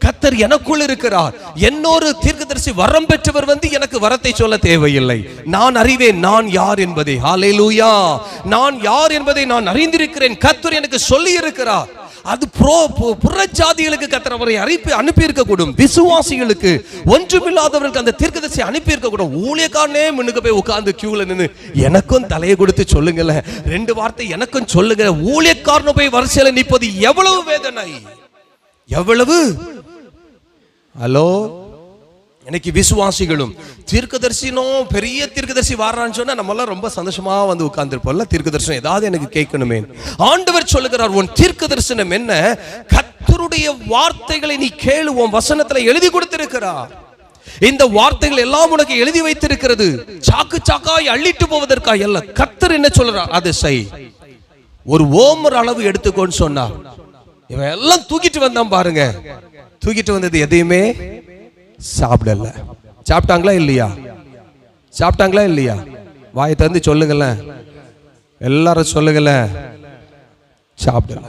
கர்த்தர் எனக்குள் இருக்கிறார். என்னொரு தீர்க்கதரிசி வரம் பெற்றவர் எனக்கு வரத்தை சொல்ல தேவையில்லை. நான் அறிவேன் நான் யார் என்பதை. ஹல்லேலூயா. நான் யார் என்பதை நான் அறிந்திருக்கிறேன், கர்த்தர் எனக்கு சொல்லி இருக்கிறார். அது புறஜாதிகளுக்கு கர்த்தர் அவரை அனுப்பி இருக்க கூடும், விசுவாசிகளுக்கு ஒன்றுமில்லாதவர்களுக்கு அந்த தீர்க்கதரிசி அனுப்பி இருக்க கூடும். ஊழியக்காரனே முன்னுக்கு போய் உட்கார்ந்து கியூல நின்னு எனக்கும் தலையை கொடுத்து சொல்லுங்கள, 2 வார்த்தை எனக்கும் சொல்லுங்க. ஊழியக்காரன போய் வரிசையில நிற்பது எவ்வளவு வேதனை, எவ்வளவு. ஹலோ, இன்னைக்கு விசுவாசிகளும் தீர்க்கதரிசனும் பெரிய தீர்க்கதரிசி வர்றான்னு சொன்னா நம்ம எல்லாம் ரொம்ப சந்தோஷமா வந்து உட்கார்ந்துருப்போம்ல. தீர்க்கதரிசனம் ஏதாவது எனக்கு கேட்கணுமே. ஆண்டவர் சொல்லுகிறார், உன் தீர்க்கதரிசனம் என்ன? கர்த்தருடைய வார்த்தைகளை நீ கேளு, உன் வசனத்துல எழுதி கொடுத்திருக்கிறார். இந்த வார்த்தைகள் எல்லாம் உனக்கு எழுதி வைத்திருக்கிறது, சாக்கு சாக்காய் அள்ளிட்டு போவதற்காக அல்ல. கர்த்தர் என்ன சொல்றார் அதை செய். ஒரு ஓமர் அளவு எடுத்துக்கோன்னு சொன்னார். இவன் எல்லாம் தூக்கிட்டு வந்தான் பாருங்க, தூக்கிட்டு வந்தது எதையுமே சாப்பிடல. சாப்பிட்டாங்களா இல்லையா? சாப்பிட்டாங்களா இல்லையா? வாயை தந்து சொல்லுங்கள, எல்லாரும் சொல்லுங்கள. சாப்பிடல.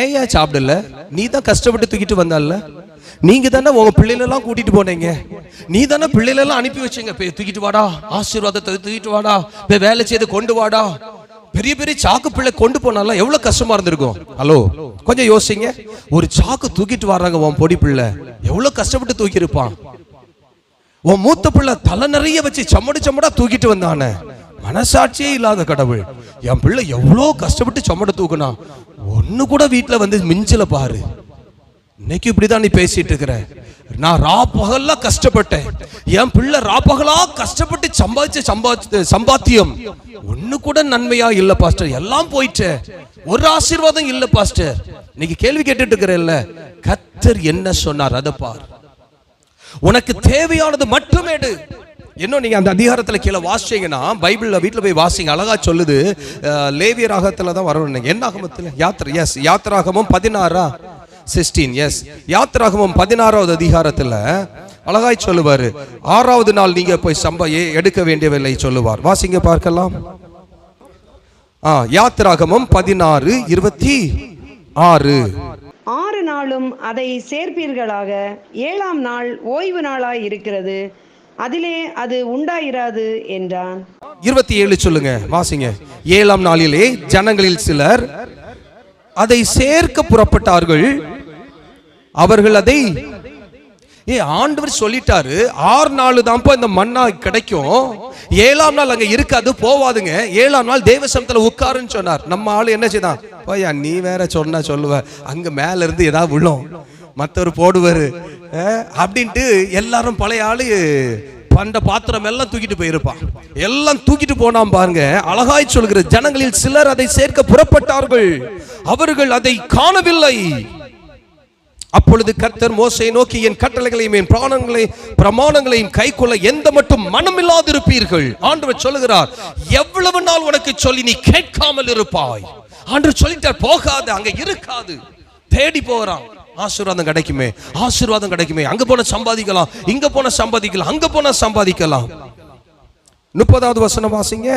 ஏன் சாப்பிடல? நீ தான் கஷ்டப்பட்டு தூக்கிட்டு வந்தால, நீங்க தானே உங்க பிள்ளைகளெல்லாம் கூட்டிட்டு போனீங்க, நீ தானே பிள்ளைகளெல்லாம் அனுப்பி வச்சீங்க, தூக்கிட்டு வாடா, ஆசீர்வாதத்தை தூக்கிட்டு வாடா, வேலை செய்து கொண்டு வாடா. பெரிய பெரிய சாக்கு பிள்ளை கொண்டு போனாலும் எவ்வளவு கஷ்டமா இருந்திருக்கும். ஹலோ, கொஞ்சம் யோசிங்க. ஒரு சாக்கு தூக்கிட்டு வர்றாங்க, உன் பொடி பிள்ளை எவ்வளவு கஷ்டப்பட்டு தூக்கி இருப்பான். உன் மூத்த பிள்ளை தலை நிறைய வச்சு சம்மடா தூக்கிட்டு வந்தானே, மனசாட்சியே இல்லாத கடவுள், என் பிள்ளை எவ்வளவு கஷ்டப்பட்டு சம்மட தூக்குனா, ஒண்ணு கூட வீட்டுல வந்து மிஞ்சல பாரு. இன்னைக்கு இப்படிதான் நீ பேசிட்டு இருக்கிற. நான் ராப்பகலா கஷ்டப்பட்டேன், என் பிள்ளை ராப்பகலா கஷ்டப்பட்டு சம்பாதிச்ச சம்பாத்தியம் ஒண்ணு கூட நன்மையா இல்ல பாஸ்டர், எல்லாம் போயிட்டு ஒரு ஆசீர்வாதம் இல்ல பாஸ்டர். இன்னைக்கு கேள்வி கேட்டுட்டு இருக்கிறேன்ல, கர்த்தர் என்ன சொன்னார் அதை பார். உனக்கு தேவையானது மட்டுமே எடு. இன்னும் நீங்க அந்த அதிகாரத்துல கீழே வாசிச்சீங்கன்னா, பைபிள்ல வீட்டுல போய் வாசிங்க, அழகா சொல்லுது. லேவியராகத்துல தான் வரணும். என்ன ஆகமத்துல? யாத்திராகமம் 16 யாத்திராகமம் 16வது அதிகாரத்துல அழகாய் சொல்லுவாரு. 6வது நாள் நீங்க போய் எடுக்க வேண்டியவில்லை சொல்லுவார். வாசிங்க பார்க்கலாம். யாத்திராகமம் 16:26. 6 நாளும் அதை சேர்ப்பீர்களாக, 7ஆம் நாள் ஓய்வு நாளாய் இருக்கிறது, அதிலே அது உண்டாயிராது என்றான். 27 சொல்லுங்க, வாசிங்க. 7ஆம் நாளிலே ஜனங்களில் சிலர் அதை சேர்க்க புறப்பட்டார்கள், அவர்கள் அதை ஆண்டவர் சொல்லிட்டாரு, 6 நாள் தான்ப்பா இந்த மன்னா கிடைக்கும், 7ஆம் நாள் அங்க இருக்காது, போவாதுங்க, 7ஆம் நாள் தேவசமத்துல உட்காருன்னு சொன்னார். நம்ம ஆளு என்ன செய்தான், போயா நீ வேற சொன்னா சொல்லுவ, அங்க மேல இருந்து ஏதாவது விழும், மத்தவர் போடுவாரு அப்படின்ட்டு எல்லாரும் பழைய ஆளு பண்ட பாத்திரம் எல்லாம் தூக்கிட்டு போயிருப்பான். எல்லாம் தூக்கிட்டு போனாம் பாருங்க. அழகாய் சொல்கிற, ஜனங்களில் சிலர் அதை சேர்க்க புறப்பட்டார்கள், அவர்கள் அதை காணவில்லை. அப்பொழுது கர்த்தர் மோசேயை நோக்கி, என் கட்டளைகளையும் என் பிரமாணங்களையும் கைக்கொள்ள எந்த மட்டும் மனமில்லாதிருப்பீர்கள். ஆண்டவர் சொல்லுகிறார், எவ்வளவு நாள் உனக்கு சொல்லி நீ கேட்காமல் இருப்பாய். ஆண்டவர் சொல்லிட்டார், போகாத, அங்க இருக்காது. தேடி போறான், ஆசீர்வாதம் கிடைக்குமே, ஆசீர்வாதம் கிடைக்குமே, அங்க போன சம்பாதிக்கலாம், இங்க போன சம்பாதிக்கலாம், அங்க போன சம்பாதிக்கலாம். 30வது வசனம் வாசிங்க.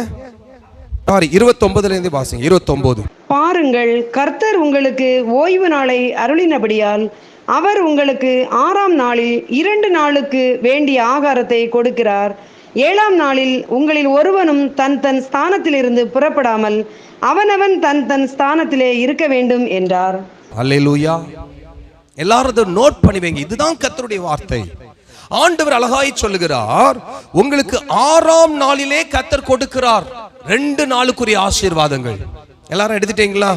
29 வாசிங்க. 29. பாருங்கள், கர்த்தர் உங்களுக்கு ஓய்வு நாளை அருளினபடியால் அவர் உங்களுக்கு 6ஆம் நாளில் 2 நாளுக்கு வேண்டிய ஆகாரத்தை கொடுக்கிறார். 7ஆம் நாளில் உங்களில் ஒருவனும் தன் தன் ஸ்தானத்திலிருந்து புறப்படாமல் அவனவன் தன் தன் ஸ்தானத்திலே இருக்க வேண்டும் என்றார். அல்லேலூயா. எல்லாரும் அதை நோட் பண்ணி வைங்க. இதுதான் கர்த்தருடைய வார்த்தை. ஆண்டவர் அழகாய் சொல்லுகிறார், உங்களுக்கு 6ஆம் நாளிலே கர்த்தர் கொடுக்கிறார் 2 நாளுக்குரிய ஆசீர்வாதங்கள். எல்லாரும் எடுத்துட்டீங்களா?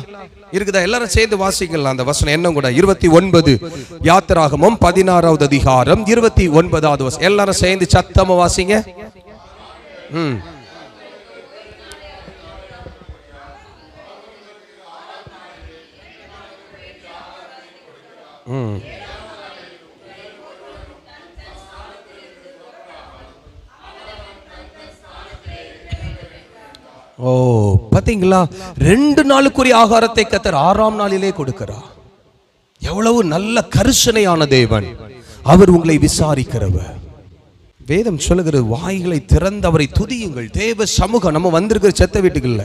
இருக்குதா? எல்லாரும் சேர்ந்து வாசிக்கலாம் அந்த வசனம். என்ன கூட 29 யாத்திராகமம் 16வது அதிகாரம் 29வது வசனம். எல்லாரும் சேர்ந்து சத்தமா வாசிங்க. ஓ, பாத்தீங்களா? 2 நாளுக்குரிய ஆகாரத்தை கர்த்தர் 6ஆம் நாளிலே கொடுக்கிறார். எவ்வளவு நல்ல கரிசனையான தேவன். அவர் உங்களை விசாரிக்கிறவர். வேதம் சொல்லுகிறது, வாய்களை திறந்து அவரை துதியுங்கள். தேவ சமூகம். நம்ம வந்திருக்கிற செத்த வீட்டுக்குள்ள,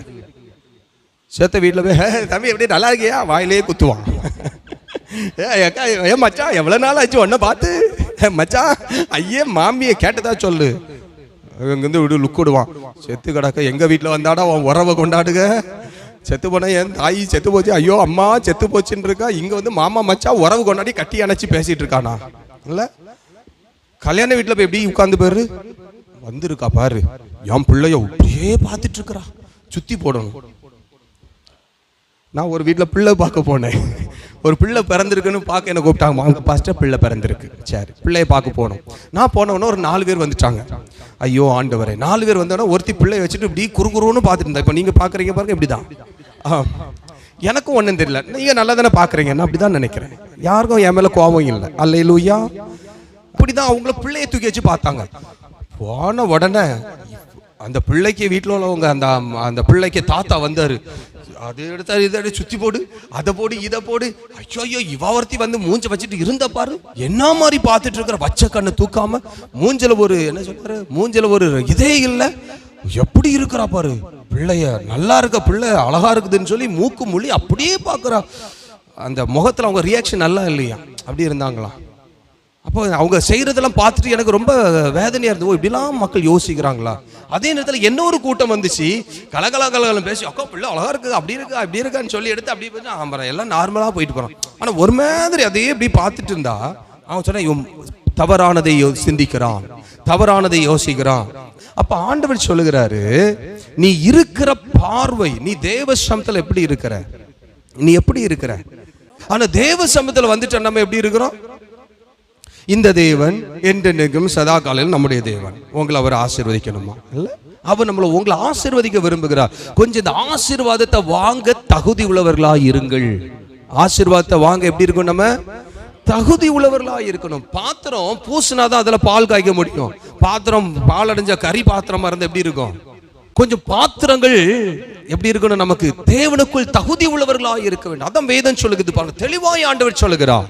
செத்த வீட்டுல போய் தம்பி எப்படி நல்லா இருக்கியா வாயிலே குத்துவான். ஏ மச்சான் எவ்வளவு நாள் ஆச்சு ஒன்ன பார்த்து, மச்சான் ஐயே மாமியை கேட்டதா சொல்லு. இங்கிருந்து விடு லுக் விடுவான். செத்து கிடக்க எங்க வீட்டில் வந்தாடா அவன் உறவை கொண்டாடுக. செத்து போன என் தாய் செத்து போச்சு, ஐயோ அம்மா செத்து போச்சுன்னு இருக்கா. இங்க வந்து மாமா மச்சா உறவு கொண்டாடி கட்டி அணைச்சி பேசிட்டு இருக்கானா? இல்ல கல்யாண வீட்டில் போய் எப்படி உட்கார்ந்து பாரு, வந்திருக்கா பாரு, என் பிள்ளைய அப்படியே பார்த்துட்டு இருக்கிறா. சுத்தி போடணும். நான் ஒரு வீட்டில் பிள்ளை பார்க்க போனேன். ஒரு பிள்ளை பிறந்திருக்குன்னு பார்க்க என்ன கூப்பிட்டாங்க. அவங்க பாஸ்டர் பிள்ளை பிறந்திருக்கு, சரி பிள்ளையை பார்க்க போனோம். நான் போனவொன்னே ஒரு 4 பேர் வந்துட்டாங்க. ஐயோ ஆண்டவரே, 4 பேர் வந்தோடனே ஒருத்தி பிள்ளையை வச்சுட்டு இப்படி குறுகுறுன்னு பார்த்துட்டு இருந்தா. இப்போ நீங்கள் பார்க்குறீங்க பாருங்க, இப்படிதான். எனக்கும் ஒன்றும் தெரியல, நீங்கள் நல்லா தானே பார்க்குறீங்க, நான் அப்படி தான் நினைக்கிறேன். யாருக்கும் என் மேலே கோபம் இல்லை. அல்லேலூயா. இப்படிதான் அவங்கள பிள்ளையை தூக்கி வச்சு பார்த்தாங்க. போன உடனே அந்த பிள்ளைக்கு வீட்டில் உள்ளவங்க அந்த பிள்ளைக்கு தாத்தா வந்தாரு. அது எடுத்தாரு, இதை சுத்தி போடு, அதை போடு, இதை போடு. ஐயோ இவாவர்த்தி வந்து மூஞ்ச வச்சுட்டு இருந்த பாரு, என்ன மாதிரி பார்த்துட்டு இருக்கிற, வச்ச கண்ணு தூக்காம, மூஞ்சல ஒரு என்ன சொல்றாரு, மூஞ்சல ஒரு இதே இல்லை, எப்படி இருக்கிறா பாரு பிள்ளைய. நல்லா இருக்க பிள்ளை, அழகா இருக்குதுன்னு சொல்லி மூக்கு மொழி அப்படியே பார்க்குறா. அந்த முகத்தில் அவங்க ரியாக்ஷன் நல்லா இல்லையா, அப்படி இருந்தாங்களாம். அப்போ அவங்க செய்யறதெல்லாம் பார்த்துட்டு எனக்கு ரொம்ப வேதனையா இருந்தது. இப்படிலாம் மக்கள் யோசிக்கிறாங்களா? அதே நேரத்தில் என்ன ஒரு கூட்டம் வந்துச்சு, கலகலம் பேசி, அக்கா பிள்ளை அழகா இருக்குது, அப்படி இருக்கா அப்படி இருக்கான்னு சொல்லி எடுத்து அப்படி போய் ஆமாம் எல்லாம் நார்மலாக போயிட்டு போகிறான். ஆனால் ஒரு மாதிரி அதையே இப்படி பார்த்துட்டு இருந்தா அவன் சொன்ன தவறானதை சிந்திக்கிறான், தவறானதை யோசிக்கிறான். அப்ப ஆண்டவர் சொல்லுகிறாரு, நீ இருக்கிற பார்வை, நீ தேவ சமூகத்தில் எப்படி இருக்கிற, நீ எப்படி இருக்கிற. ஆனா தேவ சமூகத்தில் வந்துட்டு நம்ம எப்படி இருக்கிறோம்? இந்த தேவன் என்றென்றைக்கும் சதா காலையில் நம்முடைய தேவன். உங்களை அவர் ஆசீர்வதிக்கணுமா? இல்லை, அவர் உங்களை ஆசீர்வதிக்க விரும்புகிறார். கொஞ்சம் இந்த ஆசீர்வாதத்தை வாங்க தகுதி உள்ளவர்களா இருங்கள். ஆசீர்வாதத்தை வாங்க எப்படி இருக்கும்? நம்ம தகுதி உள்ளவர்களா இருக்கணும். பாத்திரம் பூசினாதான் அதுல பால் காய்க்க முடியும். பாத்திரம் பால் அடைஞ்ச கறி பாத்திரமா இருந்தா எப்படி இருக்கும்? கொஞ்சம் பாத்திரங்கள் எப்படி இருக்கணும்? நமக்கு தேவனுக்குள் தகுதி உள்ளவர்களாக இருக்க வேண்டும். அதான் வேதம் சொல்லுகிறது பாருங்க, தெளிவாய் ஆண்டவர் சொல்லுகிறார்.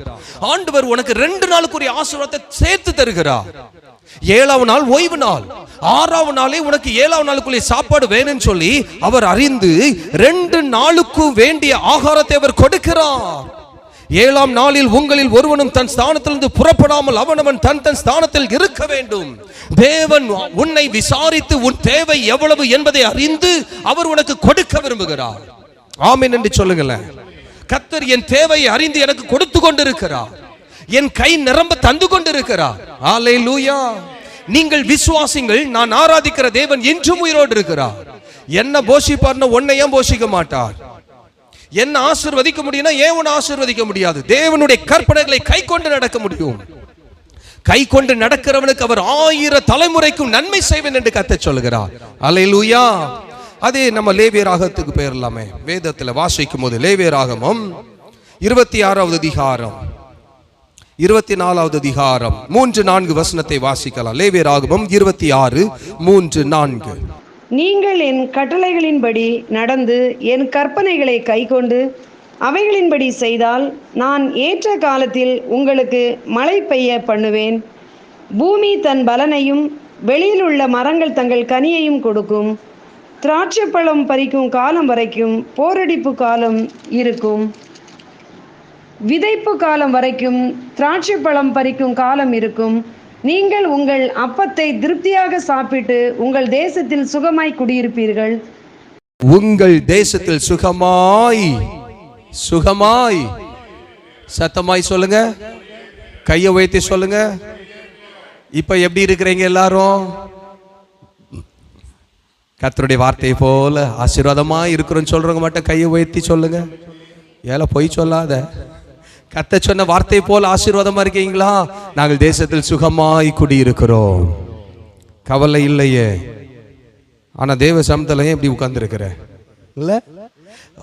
ஆண்டவர் உனக்கு 2 நாளுக்குரிய ஆசீர்வாதத்தை சேர்த்து தருகிறார். 7ஆம் நாள் ஓய்வு நாள், 6ஆம் நாளே உனக்கு 7ஆம் நாளுக்குள்ளே சாப்பாடு வேணும்னு சொல்லி அவர் அறிந்து 2 நாளுக்கு வேண்டிய ஆகாரத்தை அவர் கொடுக்கிறார். 7ஆம் நாளில் உங்களில் ஒருவனும் தன் ஸ்தானத்திலிருந்து புறப்படாமல் அவனவன் தன் தன் ஸ்தானத்தில் இருக்க வேண்டும். தேவன் உன்னை விசாரித்து உன் தேவை எவ்வளவு என்பதை அறிந்து அவர் உனக்கு கொடுக்க விரும்புகிறார். ஆமென் என்று சொல்லுங்களேன். கர்த்தர் என் தேவையை அறிந்து எனக்கு கொடுத்து கொண்டிருக்கிறார். என் கை நிரம்ப தந்து கொண்டிருக்கிறார். அல்லேலூயா. நீங்கள் விசுவாசிங்கள், நான் ஆராதிக்கிற தேவன் இன்றும் உயிரோடு இருக்கிறார். என்ன போஷிப்பார்னு உன்னை ஏன் போஷிக்க மாட்டார்? என்ன ஆசீர்வதிக்க முடியும்னா ஏன் உன்னை ஆசீர்வதிக்க முடியாது? தேவனுடைய கற்பனைகளை கை கொண்டு நடக்க முடியும். கை கொண்டு நடக்கிறவனுக்கு அவர் 1000 தலைமுறைக்கும் நன்மை செய்வேன் என்று கர்த்தர் சொல்கிறார். அல்லேலூயா. அதே நம்ம லேவியராகத்துக்கு போயிடலாமே. வேதத்தில் வாசிக்கும் போது லேவியராகமம் 26வது அதிகாரம் 24வது அதிகாரம் 3-4 வசனத்தை வாசிக்கலாம். லேவியராகமம் 26:3-4. நீங்கள் என் கட்டளைகளின்படி நடந்து என் கற்பனைகளை கைக்கொண்டு அவைகளின்படி செய்தால் நான் ஏற்ற காலத்தில் உங்களுக்கு மழை பெய்ய பண்ணுவேன். பூமி தன் பலனையும் வெளியில் உள்ள மரங்கள் தங்கள் கனியையும் கொடுக்கும். திராட்சைப்பழம் பறிக்கும் காலம் வரைக்கும் போரடிப்பு காலம் இருக்கும். விதைப்பு காலம் வரைக்கும் திராட்சை பழம் பறிக்கும் காலம் இருக்கும். நீங்கள் உங்கள் அப்பத்தை திருப்தியாக சாப்பிட்டு உங்கள் தேசத்தில் சுகமாய் குடியிருப்பீர்கள். உங்கள் தேசத்தில் சுகமாய் சுகமாய். சத்தமாய் சொல்லுங்க, கையை உயர்த்தி சொல்லுங்க. இப்ப எப்படி இருக்கிறீங்க எல்லாரும்? கர்த்தருடைய வார்த்தையை போல ஆசீர்வாதமா இருக்கிறோன்னு சொல்றவங்க மட்டும் கையை உயர்த்தி சொல்லுங்க. ஏல பொய் சொல்லாத. கர்த்தர் சொன்ன வார்த்தை போல ஆசீர்வாதமா இருக்கீங்களா? நாங்கள் தேசத்தில் சுகமாய் குடியிருக்கிறோம், கவலை இல்லையே. ஆனா தேவ சமத்துல எப்படி உட்கார்ந்து இருக்கிற இல்ல?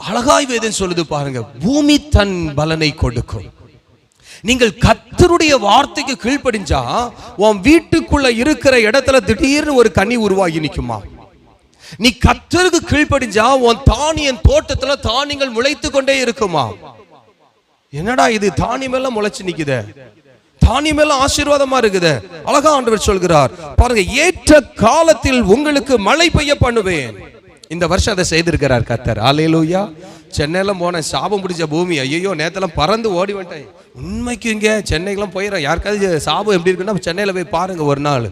அழகாய் வேதம் சொல்லுது பாருங்க, பூமி தன் பலனை கொடுக்கும். நீங்கள் கர்த்தருடைய வார்த்தைக்கு கீழ்ப்படிஞ்சா உன் வீட்டுக்குள்ள இருக்கிற இடத்துல திடீர்னு ஒரு கனி உருவாகி நிக்குமா? நீ கர்த்தருக்கு கீழ்ப்படிஞ்சா உன் தானியன் தோட்டத்துல தானியங்கள் முளைத்து கொண்டே இருக்குமா? என்னடா இது தானியம் எல்லாம் முளைச்சு நிக்குதே, தானியம் எல்லாம் ஆசீர்வாதமா இருக்குது. அழகா ஆண்டவர் சொல்கிறார் பாருங்க, ஏற்ற காலத்தில் உங்களுக்கு மழை பெய்ய பண்ணுவேன். இந்த வருஷம் அதை செய்திருக்கிறார் கர்த்தர். அல்லேலூயா. சென்னையில போன சாபம் பிடிச்ச பூமி, ஐயோ நேத்தெல்லாம் பறந்து ஓடி வந்துட்டேன். உண்மைக்கு இங்க சென்னைக்கெல்லாம் போயிடறேன். யாருக்காவது சாபம் எப்படி இருக்குன்னா சென்னையில போய் பாருங்க. ஒரு நாள்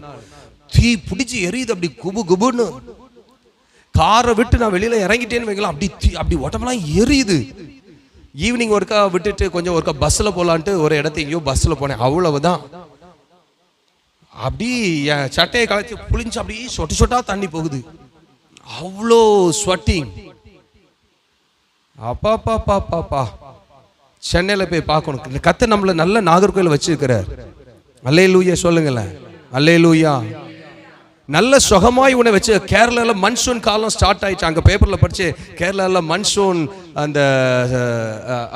தீ பிடிச்சி எரியுது, அப்படி குபு குபுன்னு. காரை விட்டு நான் வெளியில இறங்கிட்டேன்னு வைக்கலாம், அப்படி உடம்பெல்லாம் எரியுது. ஈவினிங் ஒருக்கா விட்டுட்டு கொஞ்சம் ஒருக்கா பஸ்ல போலான்ட்டு ஒரு இடத்துக்கு எங்கேயோ பஸ்ல போனேன். அவ்வளவுதான், அப்படி என் சட்டையை களைச்சி புளிஞ்சு அப்படி சொட்டு சொட்டா தண்ணி போகுது. அவ்வளோ ஸ்வெட்டிங். அப்பா பாப்பா பாப்பா சென்னையில போய் பார்க்கணும். கர்த்தர் நம்மள நல்ல நாகர்கோயில் வச்சிருக்கிறார். அல்லேலூயா சொல்லுங்களேன், அல்லேலூயா. நல்ல சுகமாய் உன்னை வச்சு. கேரளால மன்சூன் காலம் ஸ்டார்ட் ஆயிடுச்சு. அங்க பேப்பர்ல படிச்சு கேரளால மன்சூன் அந்த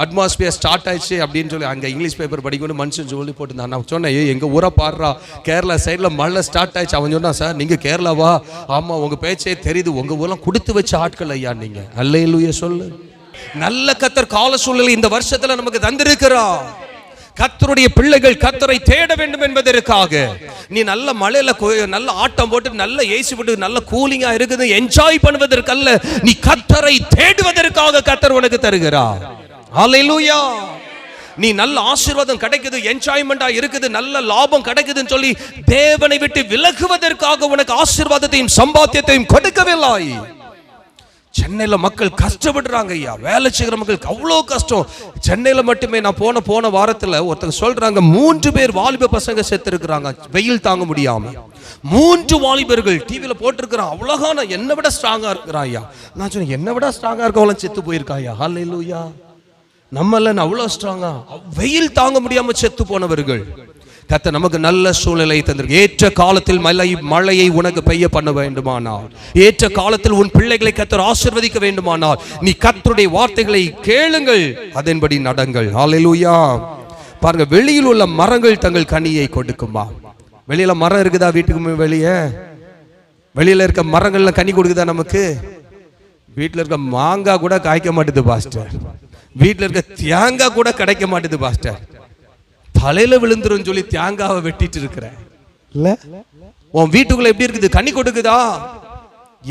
அட்மாஸ்பியர் ஸ்டார்ட் ஆயிடுச்சு அப்படின்னு சொல்லி அங்க இங்கிலீஷ் பேப்பர் படிக்கணும் மன்சூன் சொல்லி போட்டுருந்தான். நான் சொன்னேன், எங்க ஊரை பாடுறா, கேரளா சைட்ல மழை ஸ்டார்ட் ஆயிடுச்சு. அவன் சொன்னா, சார் நீங்க கேரளாவா? ஆமா, உங்க பேச்சே தெரியுது, உங்க ஊர்லாம் கொடுத்து வச்ச ஆட்கள் ஐயா நீங்க. அல்லேலூயா சொல்லு. நல்ல கர்த்தர் கால சூழ்நிலை இந்த வருஷத்துல நமக்கு தந்திருக்கிறார். கர்த்தருடைய பிள்ளைகள் கர்த்தரை தேட வேண்டும் என்பதற்காக. நீ நல்ல மழையில நல்ல ஆட்டம் போட்டு நல்ல ஏசி போட்டு நல்ல கூலிங்கா இருக்குது என்ஜாய் பண்ணுவதற்கல்ல, நீ கர்த்தரை தேடுவதற்காக கர்த்தர் உனக்கு தருகிறார். அல்லேலூயா. நீ நல்ல ஆசீர்வாதம் கிடைக்குது, என்ஜாய்மெண்டா இருக்குது, நல்ல லாபம் கிடைக்குதுன்னு சொல்லி தேவனை விட்டு விலகுவதற்காக உனக்கு ஆசீர்வாதத்தையும் சம்பாத்தியத்தையும் கொடுக்கவில்லை. சென்னையில மக்கள் கஷ்டப்படுறாங்க ஐயா, வேலை செய்கிற மக்களுக்கு அவ்வளோ கஷ்டம். சென்னையில மட்டுமே நான் போன வாரத்துல ஒருத்தங்க சொல்றாங்க, 3 பேர் வாலிப பசங்க செத்து இருக்கிறாங்க வெயில் தாங்க முடியாம. 3 வாலிபர்கள் டிவியில போட்டிருக்கிறான். அவ்வளோகான என்னை விட ஸ்ட்ராங்கா இருக்கிறான் ஐயா. நான் சொன்னேன், என்னை விட ஸ்ட்ராங்கா இருக்கவங்களும் செத்து போயிருக்கா ஐயா. அல்லேலூயா. நம்மள அவ்வளோ ஸ்ட்ராங்கா, வெயில் தாங்க முடியாம செத்து போனவர்கள். கர்த்தர் நமக்கு நல்ல சூழ்நிலை தந்திருக்கு. ஏற்ற காலத்தில் மழையை உனக்கு பெய்ய பண்ண வேண்டுமானால், ஏற்ற காலத்தில் உன் பிள்ளைகளை கர்த்தர் ஆசீர்வதிக்க வேண்டுமானால், நீ கர்த்தருடைய வார்த்தைகளை கேளுங்கள், அதன்படி நடங்கள். ஹல்லேலூயா. பாருங்க, வெளியில் உள்ள மரங்கள் தங்கள் கனியை கொடுக்குமா? வெளியில மரம் இருக்குதா? வீட்டுக்கு வெளியில இருக்க மரங்கள்ல கனி கொடுக்குதா நமக்கு? வீட்டுல இருக்க மாங்காய் கூட காய்க்க மாட்டுது பாஸ்டர். வீட்டுல இருக்க தேங்காய் கூட கிடைக்க மாட்டுது பாஸ்டர். தலையில விழுந்துரும் சொல்லி தேங்காவை வெட்டிட்டு இருக்கிற இல்ல? உன் வீட்டுக்குள்ள எப்படி இருக்குது? கனி கொடுக்குதா?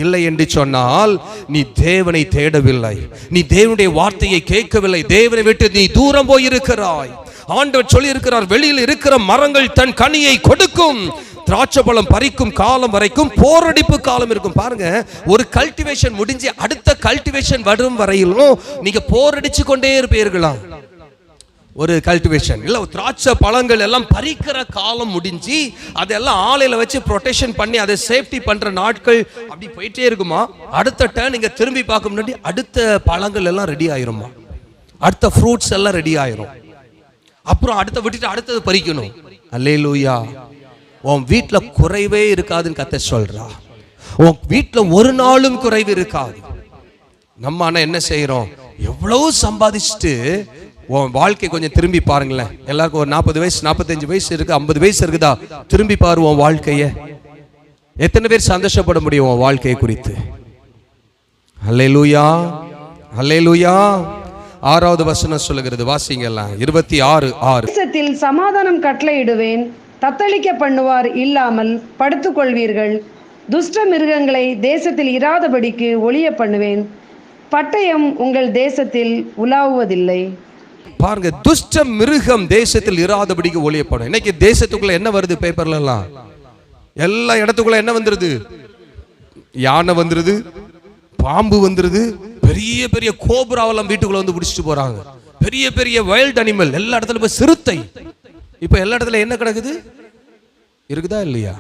இல்லை என்று சொன்னால் நீ தேவனை தேடவில்லை, நீ தேவனுடைய வார்த்தையை கேட்கவில்லை, தேவனை விட்டு நீ தூரம் போயிருக்கிறாய். ஆண்டவர் சொல்லி இருக்கிறார், வெளியில் இருக்கிற மரங்கள் தன் கனியை கொடுக்கும், திராட்சை பழம் பறிக்கும் காலம் வரைக்கும் போரடிப்பு காலம் இருக்கும். பாருங்க, ஒரு கல்டிவேஷன் முடிஞ்சு அடுத்த கல்டிவேஷன் வரும் வரையிலும் நீங்க போரடிச்சு கொண்டே இருப்பீர்களாம். ஒரு கல்டிவேஷன் இல்ல, திராட்சை பழங்கள் எல்லாம் பறிக்கிற காலம் முடிஞ்சு அதெல்லாம் ஆலையில வச்சு ப்ரொடெக்ஷன் பண்ணி அதை சேஃப்டி பண்ற நாட்கள் அப்படி போயிட்டே இருக்குமா. அடுத்த டர்ன் நீங்க திரும்பி பார்க்க முன்னாடி அடுத்த பழங்கள் எல்லாம் ரெடி ஆயிருமா, அடுத்த ஃப்ரூட்ஸ் எல்லாம் ரெடி ஆயிரும். அப்புறம் அடுத்த விட்டுட்டு அடுத்தது பறிக்கணும். அல்லேலூயா. உன் வீட்டுல குறைவே இருக்காதுன்னு கர்த்தர் சொல்றா. உன் வீட்டுல ஒரு நாளும் குறைவு இருக்காது. நம்ம ஆனா என்ன செய்யறோம்? எவ்வளவு சம்பாதிச்சுட்டு உன் வாழ்க்கை கொஞ்சம் திரும்பி பாருங்களேன். எல்லாருக்கும் ஒரு 40 வயசு 45 வயசு இருக்கு, 50 வயசு இருக்குதா? திரும்பி பாரு உன் வாழ்க்கைய. எத்தனை பேர் சந்தோஷப்பட முடியும் உன் வாழ்க்கையை குறித்து? அல்லேலூயா, அல்லேலூயா. 6வது வசனம் சொல்லுகிறது, வாசிங்கலாம். 26:6. தேசத்தில் சமாதானம் கட்டளையிடுவேன், தத்தளிக்க பண்ணுவார் இல்லாமல் படுத்துக்கொள்வீர்கள். துஷ்ட மிருகங்களை தேசத்தில் இராதபடிக்கு ஒளிய பண்ணுவேன். பட்டயம் உங்கள் தேசத்தில் உலாவுவதில்லை. பாருங்க, துஷ்ட மிருகம் தேசத்தில் இராதபடிக்கு ஒளியப்படும். இன்னைக்கு தேசத்துக்குள்ள என்ன வருது? பேப்பர்ல எல்லாம் எல்லா இடத்துக்குள்ள என்ன வந்துருது? யானை வந்துருது, பாம்பு வந்துருது, பெரிய பெரிய கோபுராவெல்லாம் வீட்டுக்குள்ள வந்து பிடிச்சிட்டு போறாங்க. பெரிய பெரிய வைல்ட் அனிமல் எல்லா இடத்துல போய், சிறுத்தை இப்ப எல்லா இடத்துல என்ன கிடக்குது? இருக்குதா இல்லையா?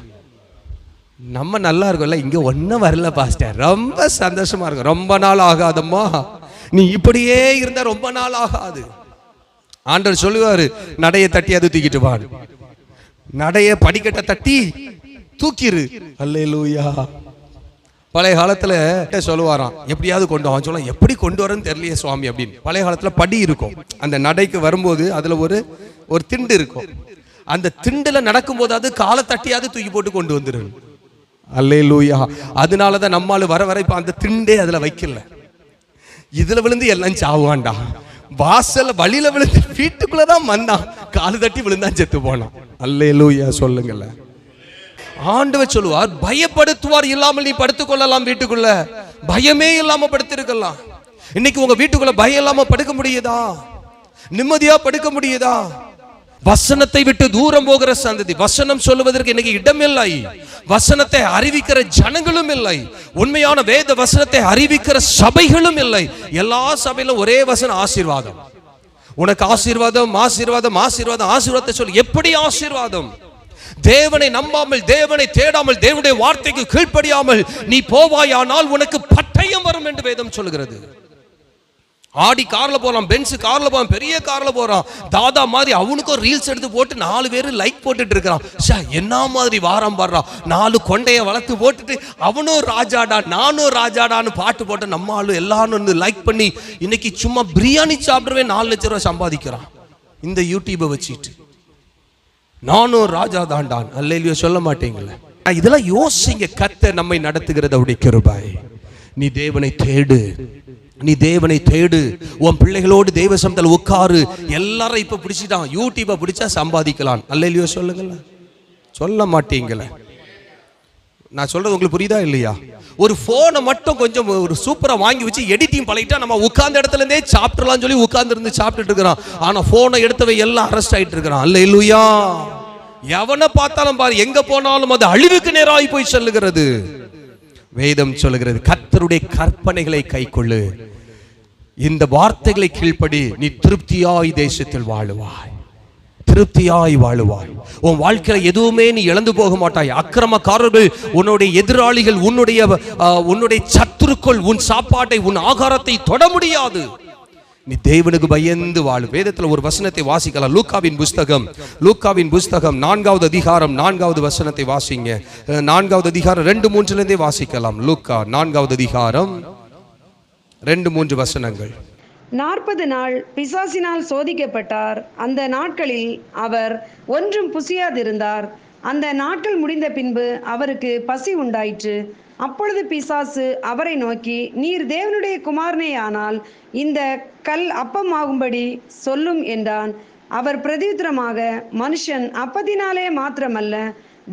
நம்ம நல்லா இருக்கோம்ல, இங்க ஒன்னும் வரல பாஸ்டர், ரொம்ப சந்தோஷமா இருக்கு. ரொம்ப நாள் ஆகாதம்மா, நீ இப்படியே இருந்தா ரொம்ப நாள் ஆகாது. ஆண்டவர் சொல்லுவாரு, நடைய தட்டி அது தூக்கிட்டு வா, நடைய படிக்கட்ட தட்டி தூக்கிரு. அல்லேலூயா. பழைய காலத்துல சொல்லுவாராம், எப்படியாவது கொண்டு வா. சொல்ல, எப்படி கொண்டு வரன்னு தெரியலையே சுவாமி அப்படின்னு. பழைய காலத்துல படி இருக்கும், அந்த நடைக்கு வரும்போது அதுல ஒரு திண்டு இருக்கும். அந்த திண்டுல நடக்கும்போது அது காலை தட்டியாவது தூக்கி போட்டு கொண்டு வந்துரு. அல்லேலூயா. அதனாலதான் நம்மால் வர வர இப்ப அந்த திண்டே அதுல வைக்கல. இதுல விழுந்து எல்லாம் சாவான்டா, வாசல்ல வழியில விழுந்து வீட்டுக்குள்ளதான் வந்தான், காலு தட்டி விழுந்தான், செத்து போனான். அல்லேலூயா சொல்லுங்கல்ல. ஆண்டவர் சொல்லுவார், பயப்படுத்துவார் இல்லாமல் நீ படுத்துக் கொள்ளலாம். வீட்டுக்குள்ள பயமே இல்லாம படுத்திருக்கலாம். இன்னைக்கு உங்க வீட்டுக்குள்ள பயம் இல்லாம படுக்க முடியுதா? நிம்மதியா படுக்க முடியுதா? வசனத்தை விட்டு தூரம் போகிற சந்ததி, வசனம் சொல்லுவதற்கு இன்னைக்கு இடம் இல்லை. வசனத்தை அறிவிக்கிற ஜனங்களும் இல்லை. உண்மையான வேத வசனத்தை அறிவிக்கிற சபைகளும் இல்லை. எல்லா சபையிலும் ஒரே வசனம், ஆசீர்வாதம். உனக்கு ஆசீர்வாதம், ஆசீர்வாதம், ஆசீர்வாதம், ஆசீர்வாதத்தை சொல்லு. எப்படி ஆசீர்வாதம்? தேவனை நம்பாமல், தேவனை தேடாமல், தேவனுடைய வார்த்தைக்கு கீழ்ப்படியாமல் நீ போவாயானால் உனக்கு பட்டயம் வரும் என்று வேதம் சொல்கிறது. ஆடி கார்ல போறான், பென்ஸ் கார்ல போறான், பெரிய கார்ல போறான், தாதா மாதிரி அவனுக்கும் ரீல்ஸ் எடுத்து போட்டு 4 பேர் லைக் போட்டுட்டு இருக்கிறான். என்ன மாதிரி வாரம் பாடுறான், 4 கொண்டைய வளர்த்து போட்டுட்டு அவனும் ராஜாடா நானும் ராஜாடான்னு பாட்டு போட்டு நம்ம ஆளு எல்லாரும் லைக் பண்ணி இன்னைக்கு சும்மா பிரியாணி சாப்பிடவே 4 லட்சம் ரூபாய் சம்பாதிக்கிறான் இந்த யூடியூபை வச்சுட்டு. நானும் ராஜா தாண்டான். அல்லேலூயா சொல்ல மாட்டீங்களா? இதெல்லாம் யோசிங்க. கர்த்தர் நம்மை நடத்துகிறது அவருடைய கிருபை. நீ தேவனை தேடு, நீ தேவனை தேடு. உன் பிள்ளைகளோடு தேவ சமூகத்தில் உட்காரு. எல்லாரும் இப்ப பிடிச்சிட்டான், யூடியூபை பிடிச்சா சம்பாதிக்கலாம். அல்லேலூயா சொல்லுங்கள. சொல்ல மாட்டீங்களே. நான் சொல்றது உங்களுக்கு புரியுதா இல்லையா? ஒரு போனை மட்டும் கொஞ்சம் ஒரு சூப்பரா வாங்கி வச்சு எடிட்டிங் பழகிட்டா நம்ம உட்கார்ந்த இடத்துல இருந்தே சாப்பிடலாம் சொல்லி உட்கார்ந்து இருந்து சாப்பிட்டுட்டு இருக்கிறான். ஆனா போனை எடுத்தவை எல்லாம் அரெஸ்ட் ஆயிட்டு இருக்கிறான். அல்லேலூயா. எவனை பார்த்தாலும் பாரு, எங்க போனாலும் அது அழிவுக்கு நேராய் போய் சொல்லுகிறது. வேதம் சொல்லுகிறது, கர்த்தருடைய கற்பனைகளை கைக்கொள்ளு, இந்த வார்த்தைகளை கீழ்ப்படி, நீ திருப்தியாய் தேசத்தில் வாழுவாய், திருப்தியாய் வாழுவாய். உன் வாழ்க்கையில எதுவுமே நீ இழந்து போக மாட்டாய். அக்கிரமக்காரர்கள், உன்னுடைய எதிராளிகள், உன்னுடைய சத்துருக்கள் உன் சாப்பாட்டை, உன் ஆகாரத்தை தொட முடியாது. நீ தேவனுக்கு பயந்து வாழு. வேதத்தில் ஒரு வசனத்தை வாசிக்கலாம். லூக்காவின் புஸ்தகம் 4வது அதிகாரம் 4வது வசனத்தை வாசிங்க. 4வது அதிகாரம் 2-3 வாசிக்கலாம். லூக்கா 4வது அதிகாரம் 2-3 வசனங்கள். 40 நாள் பிசாசினால் சோதிக்கப்பட்டார். அந்த நாட்களில் அவர் ஒன்றும் புசியாதிருந்தார். அந்த நாட்கள் முடிந்த பின்பு அவருக்கு பசி உண்டாயிற்று. அப்பொழுது பிசாசு அவரை நோக்கி, நீர் தேவனுடைய குமாரனே ஆனால் இந்த கல் அப்பமாகும்படி சொல்லும் என்றான். அவர் பிரதியுத்தரமாக, மனுஷன் அப்பத்தினாலே மாத்திரமல்ல,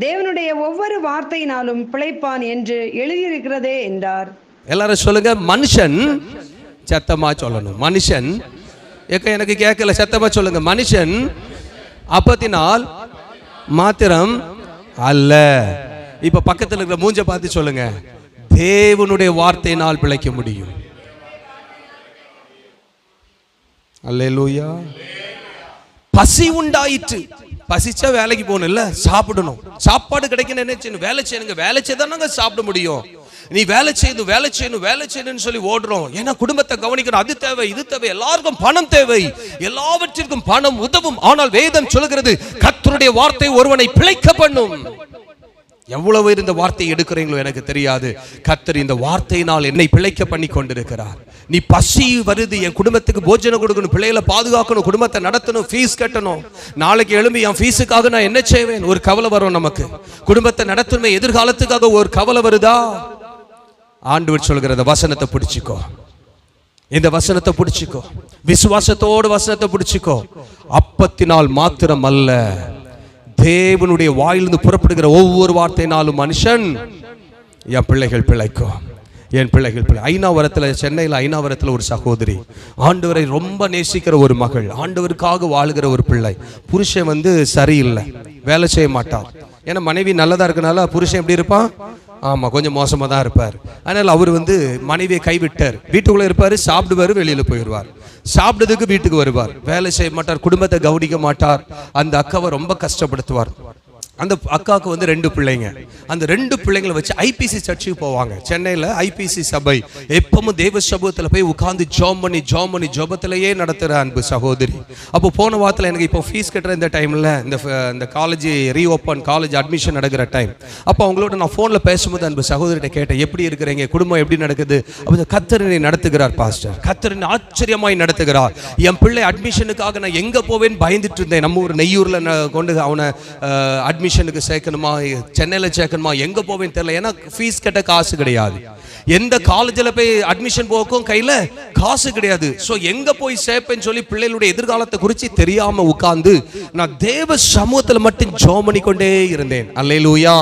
தேவனுடைய ஒவ்வொரு வார்த்தையினாலும் பிழைப்பான் என்று எழுதியிருக்கிறதே என்றார். எல்லாரும் சொல்லுங்க, மனுஷன். சத்தமா சொல்லணும். மனுஷன். எனக்கு கேட்கல, சத்தமா சொல்லுங்க. மனுஷன் அப்பத்தினால் மாத்திரம் அல்ல. இப்ப பக்கத்துல இருக்கிற மூஞ்ச பார்த்து சொல்லுங்க, தேவனுடைய வார்த்தையினால் பிழைக்க முடியும். அல்லேலூயா. பசி உண்டாயிற்று. பசிச்சா வேலைக்கு போகணும் இல்ல, சாப்பிடணும். சாப்பாடு கிடைக்கணும், என்ன செய்யணும்? வேலை செய்யணுங்க. வேலை செய்தாங்க சாப்பிட முடியும். நீ வேலை செய்யணும் சொல்லி ஓடுறோம். ஏன்னா குடும்பத்தை கவனிக்கணும், அது தேவை, இது தேவை, எல்லாருக்கும் பணம் தேவை, எல்லாவற்றிற்கும் பணம் உதவும். ஆனால் வேதம் சொல்லுகிறது, கர்த்தருடைய வார்த்தை ஒருவனை பிழைக்க பண்ணும். எவ்வளவு இந்த வார்த்தையை எடுக்கிறீங்களோ எனக்கு தெரியாது. கர்த்தர் இந்த வார்த்தையினால் என்னை பிழைக்க பண்ணி கொண்டிருக்கிறார். நீ பசி வருது, என் குடும்பத்துக்கு போஜனம் கொடுக்கணும், பிள்ளைகளை பாதுகாக்கணும், குடும்பத்தை நடத்தணும், ஃபீஸ் கட்டணும். நாளைக்கு எழும்பி என் ஃபீஸுக்காக நான் என்ன செய்வேன்? ஒரு கவலை வரும் நமக்கு. குடும்பத்தை நடத்தணுமே, எதிர்காலத்துக்காக ஒரு கவலை வருதா? ஆண்டவர் சொல்கிறத வசனத்தை பிடிச்சிக்கோ. இந்த வசனத்தை பிடிச்சிக்கோ. விசுவாசத்தோடு வசனத்தை பிடிச்சிக்கோ. அப்பத்தினால் மாத்திரம் அல்ல, தேவனுடைய வாயிலிருந்து புறப்படுகிற ஒவ்வொரு வார்த்தையினாலும் மனுஷன், என் பிள்ளைகள் பிழைக்கும், என் பிள்ளைகள் ஐநாவரத்தில், சென்னையில் ஐநாவரத்தில் ஒரு சகோதரி, ஆண்டவரை ரொம்ப நேசிக்கிற ஒரு மகள், ஆண்டவருக்காக வாழுகிற ஒரு பிள்ளை. புருஷன் வந்து சரியில்லை, வேலை செய்ய மாட்டார். ஏன்னா மனைவி நல்லதா இருக்கனால புருஷன் எப்படி இருப்பான்? ஆமா, கொஞ்சம் மோசமா தான் இருப்பார். அதனால அவர் வந்து மனைவியை கைவிட்டார். வீட்டுக்குள்ள இருப்பாரு, சாப்பிடுவாரு, வெளியில போயிடுவார். சாப்பிடுறதுக்கு வீட்டுக்கு வருவார், வேலை செய்ய மாட்டார், குடும்பத்தை கவனிக்க மாட்டார். அந்த அக்காவை ரொம்ப கஷ்டப்படுத்துவார். அந்த அக்காவுக்கு வந்து 2 பிள்ளைங்க. அந்த 2 பிள்ளைங்களை வச்சு ஐபிசி சர்ச்சுக்கு போவாங்க. சென்னையில் ஐபிசி சபை எப்பவும் தேவ சமூகத்தில் போய் உட்கார்ந்து ஜோம் பண்ணி ஜோபத்திலேயே நடத்துகிற அன்பு சகோதரி. அப்போ போன வாரத்தில் எனக்கு இப்போ ஃபீஸ் கட்டுற இந்த டைமில் இந்த காலேஜ் ரீஓப்பன், காலேஜ் அட்மிஷன் நடக்கிற டைம், அப்போ அவங்களோட நான் ஃபோனில் பேசும்போது அன்பு சகோதரிட்ட கேட்டேன், எப்படி இருக்கிறீங்க, குடும்பம் எப்படி நடக்குது? அப்போ கர்த்தரை நடத்துகிறார் பாஸ்டர், கர்த்தரை ஆச்சரியமாய் நடத்துகிறார். என் பிள்ளை அட்மிஷனுக்காக நான் எங்கே போவேன்னு பயந்துட்டு இருந்தேன். நம்ம ஒரு நெய்யூரில் கொண்டு அவனை அட்மிஷனுக்கு சேர்க்கணுமா, சென்னையில் சேர்க்கணுமா, எங்க போவேன்னு தெரியல. ஏன்னா ஃபீஸ் கட்ட காசு கிடையாது. எந்த காலேஜில் போய் அட்மிஷன் போக்கும் கையில காசு கிடையாது. ஸோ எங்க போய் சேர்ப்பேன்னு சொல்லி பிள்ளைகளுடைய எதிர்காலத்தை குறித்து தெரியாம உட்கார்ந்து நான் தேவ சமூகத்தில் மட்டும் ஜெபம் பண்ணிக்கொண்டே இருந்தேன். அல்லேலூயா.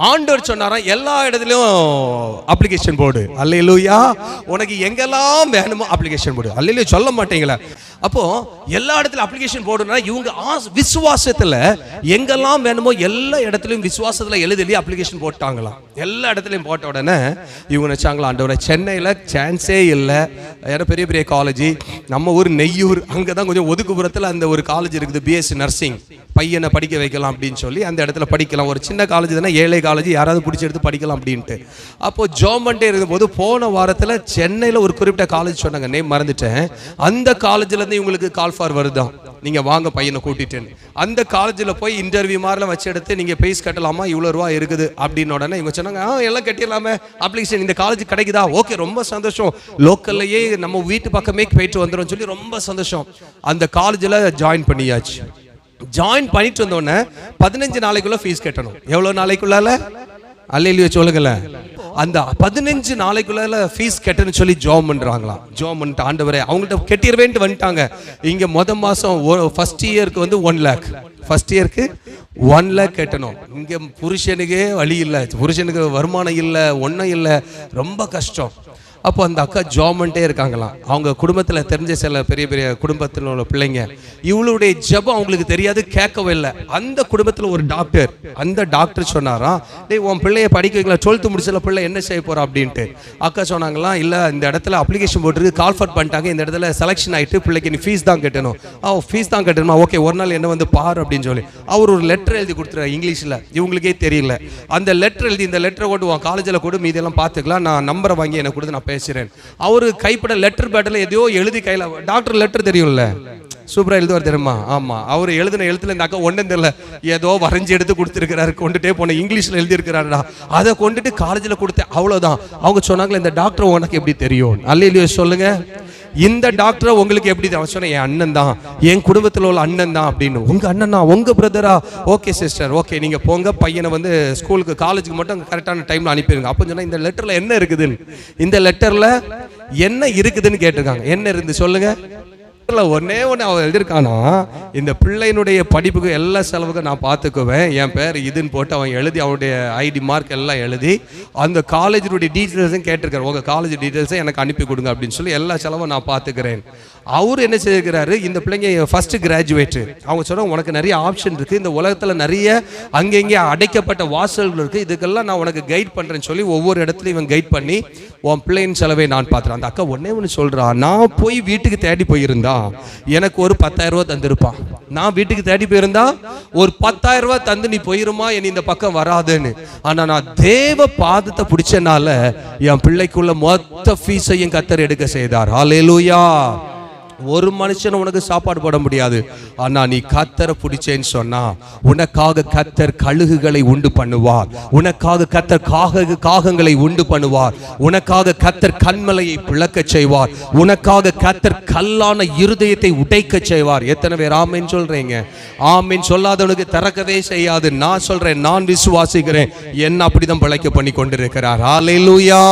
ஆண்டவர் சொன்னாராம், எல்லா இடத்துலயும் அப்ளிகேஷன் போடு. அல்லேலூயா. உனக்கு எங்கெல்லாம் வேணுமோ அப்ளிகேஷன் போடு. அல்லேலூயா சொல்ல மாட்டீங்களா? அப்போ எல்லா இடத்துலயும் அப்ளிகேஷன் போடுனா இவங்க விசுவாசத்துல எங்கெல்லாம் வேணுமோ எல்லா இடத்துலயும் விசுவாசத்துல எழுதி அப்ளிகேஷன் போட்டாங்களாம். எல்லா இடத்துலயும் போட்ட உடனே இவங்க நினைச்சாங்களா, ஆண்டவரே சென்னையில சான்ஸே இல்லை, ஏன்னா பெரிய பெரிய காலேஜ், நம்ம ஊர் நெய்யூர், அங்கதான் கொஞ்சம் ஒதுக்குப்புறத்துல அந்த ஒரு காலேஜ் இருக்குது, பிஎஸ்சி நர்சிங், பையனை படிக்க வைக்கலாம் அப்படின்னு சொல்லி அந்த இடத்துல படிக்கலாம். ஒரு சின்ன காலேஜ் தானே, ஏழை காலேஜ், யாராவது பிடிச்சி எடுத்து படிக்கலாம் அப்படின்ட்டு. அப்போ ஜோமண்டே இருக்கும்போது போன வாரத்தில் சென்னையில் ஒரு குறிப்பிட்ட காலேஜ் சொன்னாங்க, நேம் மறந்துட்டேன். அந்த காலேஜ்லேருந்து இவங்களுக்கு கால் ஃபார் வருதான், நீங்கள் வாங்க பையனை கூட்டிட்டேன்னு. அந்த காலேஜில் போய் இன்டர்வியூ மாதிரிலாம் வச்சு எடுத்து நீங்கள் ஃபீஸ் கட்டலாமா, இவ்வளோ ரூபா இருக்குது அப்படின்னு உடனே இவங்க சொன்னாங்க, எல்லாம் கட்டிடலாமே, அப்ளிகேஷன் இந்த காலேஜ் கிடைக்குதா, ஓகே ரொம்ப சந்தோஷம், லோக்கல்லையே நம்ம வீட்டு பக்கமே போயிட்டு வந்துடும் சொல்லி ரொம்ப சந்தோஷம். அந்த காலேஜில் ஜாயின் பண்ணியாச்சு. ஜாயின் பண்ணிட்டு வந்தோடனே 15 நாளைக்குள்ள ஃபீஸ் கட்டணும். எவ்வளவு நாளைக்குள்ளால? அல்லேலூயா சொல்லுங்கள. அந்த 15 நாளைக்குள்ள ஃபீஸ் கட்டணும்னு சொல்லி ஜெபம் பண்றாங்களாம். ஜெபம் பண்ணிட்டு ஆண்டவரே அவங்கள்ட்ட கட்டிடுவேன்ட்டு வந்துட்டாங்க. இங்க மாசம் ஃபர்ஸ்ட் இயருக்கு வந்து 1 lakh, ஃபர்ஸ்ட் இயருக்கு 1 lakh கட்டணும். இங்க புருஷனுக்கே வழி இல்லை, புருஷனுக்கு வருமானம் இல்லை, ஒன்றும் இல்லை, ரொம்ப கஷ்டம். அப்போ அந்த அக்கா ஜாமெண்ட்டே இருக்காங்களாம். அவங்க குடும்பத்தில் தெரிஞ்ச சில பெரிய பெரிய குடும்பத்தில் உள்ள பிள்ளைங்க, இவளுடைய ஜெபம் அவங்களுக்கு தெரியாது, கேட்கவே இல்லை. அந்த குடும்பத்தில் ஒரு டாக்டர், அந்த டாக்டர் சொன்னாராம், டேய் உன் பிள்ளைய படிக்க வைக்கல, 12th முடிச்சல பிள்ளை என்ன செய்ய போறா அப்படின்ட்டு. அக்கா சொன்னாங்களாம், இல்லை இந்த இடத்துல அப்ளிகேஷன் போட்டுருக்கு, கால் ஃபர் பண்ணிட்டாங்க, இந்த இடத்துல செலெக்ஷன் ஆகிட்டு பிள்ளைக்கு நீ ஃபீஸ் தான் கட்டணும். ஃபீஸ் தான் கட்டணுமா, ஓகே ஒரு நாள் என்ன வந்து பாரு அப்படின்னு சொல்லி அவர் ஒரு லெட்டர் எழுதி கொடுத்துருவார் இங்கிலீஷில், இவங்களுக்கே தெரியல. அந்த லெட்டர் எழுதி, இந்த லெட்டரை கொண்டு உன் காலேஜில் கூட மீதெல்லாம் பார்த்துக்கலாம், நான் நம்பரை வாங்கி எனக்கு கொடுத்து நான் பேசுறேன். அவரு கைப்பட லெட்டர் பேட்டில் எதையோ எழுதி கையில, டாக்டர் லெட்டர் தெரியும்ல, சூப்பரா எழுதுவார் தெரியுமா? ஆமா, அவர் எழுதின எழுத்துல இந்த அக்கா ஒன்றும் தெரியல, ஏதோ வரைஞ்சி எடுத்து கொடுத்துருக்கிறாரு, கொண்டுட்டே போன இங்கிலீஷ்ல எழுதி இருக்கிறாருடா, அதை கொண்டுட்டு காலேஜில் கொடுத்தேன், அவ்வளவுதான். அவங்க சொன்னாங்களே, இந்த டாக்டர் உனக்கு எப்படி தெரியும்? அல்லேலூயா சொல்லுங்க. இந்த டாக்டரை உங்களுக்கு எப்படி தான்? சொன்ன என் அண்ணன் தான், என் குடும்பத்தில் உள்ள அண்ணன் தான் அப்படின்னு. உங்க அண்ணனா, உங்க பிரதரா? ஓகே சிஸ்டர், ஓகே நீங்க போங்க, பையனை வந்து ஸ்கூலுக்கு காலேஜுக்கு மட்டும் கரெக்டான டைம்ல அனுப்பிடுங்க. அப்போ சொன்னா இந்த லெட்டர்ல என்ன இருக்குதுன்னு, இந்த லெட்டர்ல என்ன இருக்குதுன்னு கேட்டிருக்காங்க. என்ன இருந்து சொல்லுங்க. ஒன்னே ஒன்று அவன் எழுதியிருக்கானா, இந்த பிள்ளையினுடைய படிப்புக்கு எல்லா செலவுக்கும் நான் பார்த்துக்குவேன், என் பேர் இதுன்னு போட்டு அவன் எழுதி, அவனுடைய ஐடி மார்க் எல்லாம் எழுதி, அந்த காலேஜினுடைய டீட்டெயில்ஸும் கேட்டிருக்காரு, உங்கள் காலேஜ் டீட்டெயில்ஸை எனக்கு அனுப்பி கொடுங்க அப்படின்னு சொல்லி எல்லா செலவும் நான் பார்த்துக்கிறேன். அவர் என்ன செய்கிறாரு, இந்த பிள்ளைங்க ஃபர்ஸ்ட் கிராஜுவேட், அவங்க சொல்கிறாங்க உனக்கு நிறைய ஆப்ஷன் இருக்குது, இந்த உலகத்தில் நிறைய அங்கங்கே அடைக்கப்பட்ட வாசல்கள் இருக்குது, இதுக்கெல்லாம் நான் உனக்கு கைட் பண்ணுறேன்னு சொல்லி ஒவ்வொரு இடத்துலையும் இவன் கைட் பண்ணி உன் பிள்ளையின் செலவை நான் பார்த்துறேன். அந்த அக்கா ஒன்னே ஒன்று சொல்கிறா, நான் போய் வீட்டுக்கு தேடி போயிருந்தா எனக்கு ஒரு 10,000 ரூபாய் தந்திருப்பான். நான் வீட்டுக்கு தேடி போயிருந்தா ஒரு 10,000 ரூபாய் தந்து நீ போயிருமா, என் இந்த பக்கம் வராதுன்னு. ஆனா நான் தேவ பாதத்தை பிடிச்சனால என் பிள்ளைக்குள்ள மொத்த ஃபீஸையும் கர்த்தர் எடுக்க செய்தார். ஹல்லேலூயா. ஒரு மனுஷன் உனக்கு சாப்பாடு போட முடியாது, ஆனா நீ கர்த்தரை பிடிச்சேன்னு சொன்னா உனக்காக கர்த்தர் கழுகுகளை உண்டு பண்ணுவார், உனக்காக கர்த்தர் காகங்களை உண்டு பண்ணுவார், உனக்காக கர்த்தர் கண்மலையை பிளக்க செய்வார், உனக்காக கர்த்தர் கல்லான இருதயத்தை உடைக்க செய்வார். எத்தனை பேர் ஆமீன் சொல்றீங்க? ஆமீன் சொல்லாதவனுக்கு திறக்கவே செய்யாது. நான் சொல்றேன், நான் விசுவாசிக்கிறேன், என்ன அப்படிதான் பிழைக்க பண்ணி கொண்டிருக்கிறார். ஹல்லேலூயா.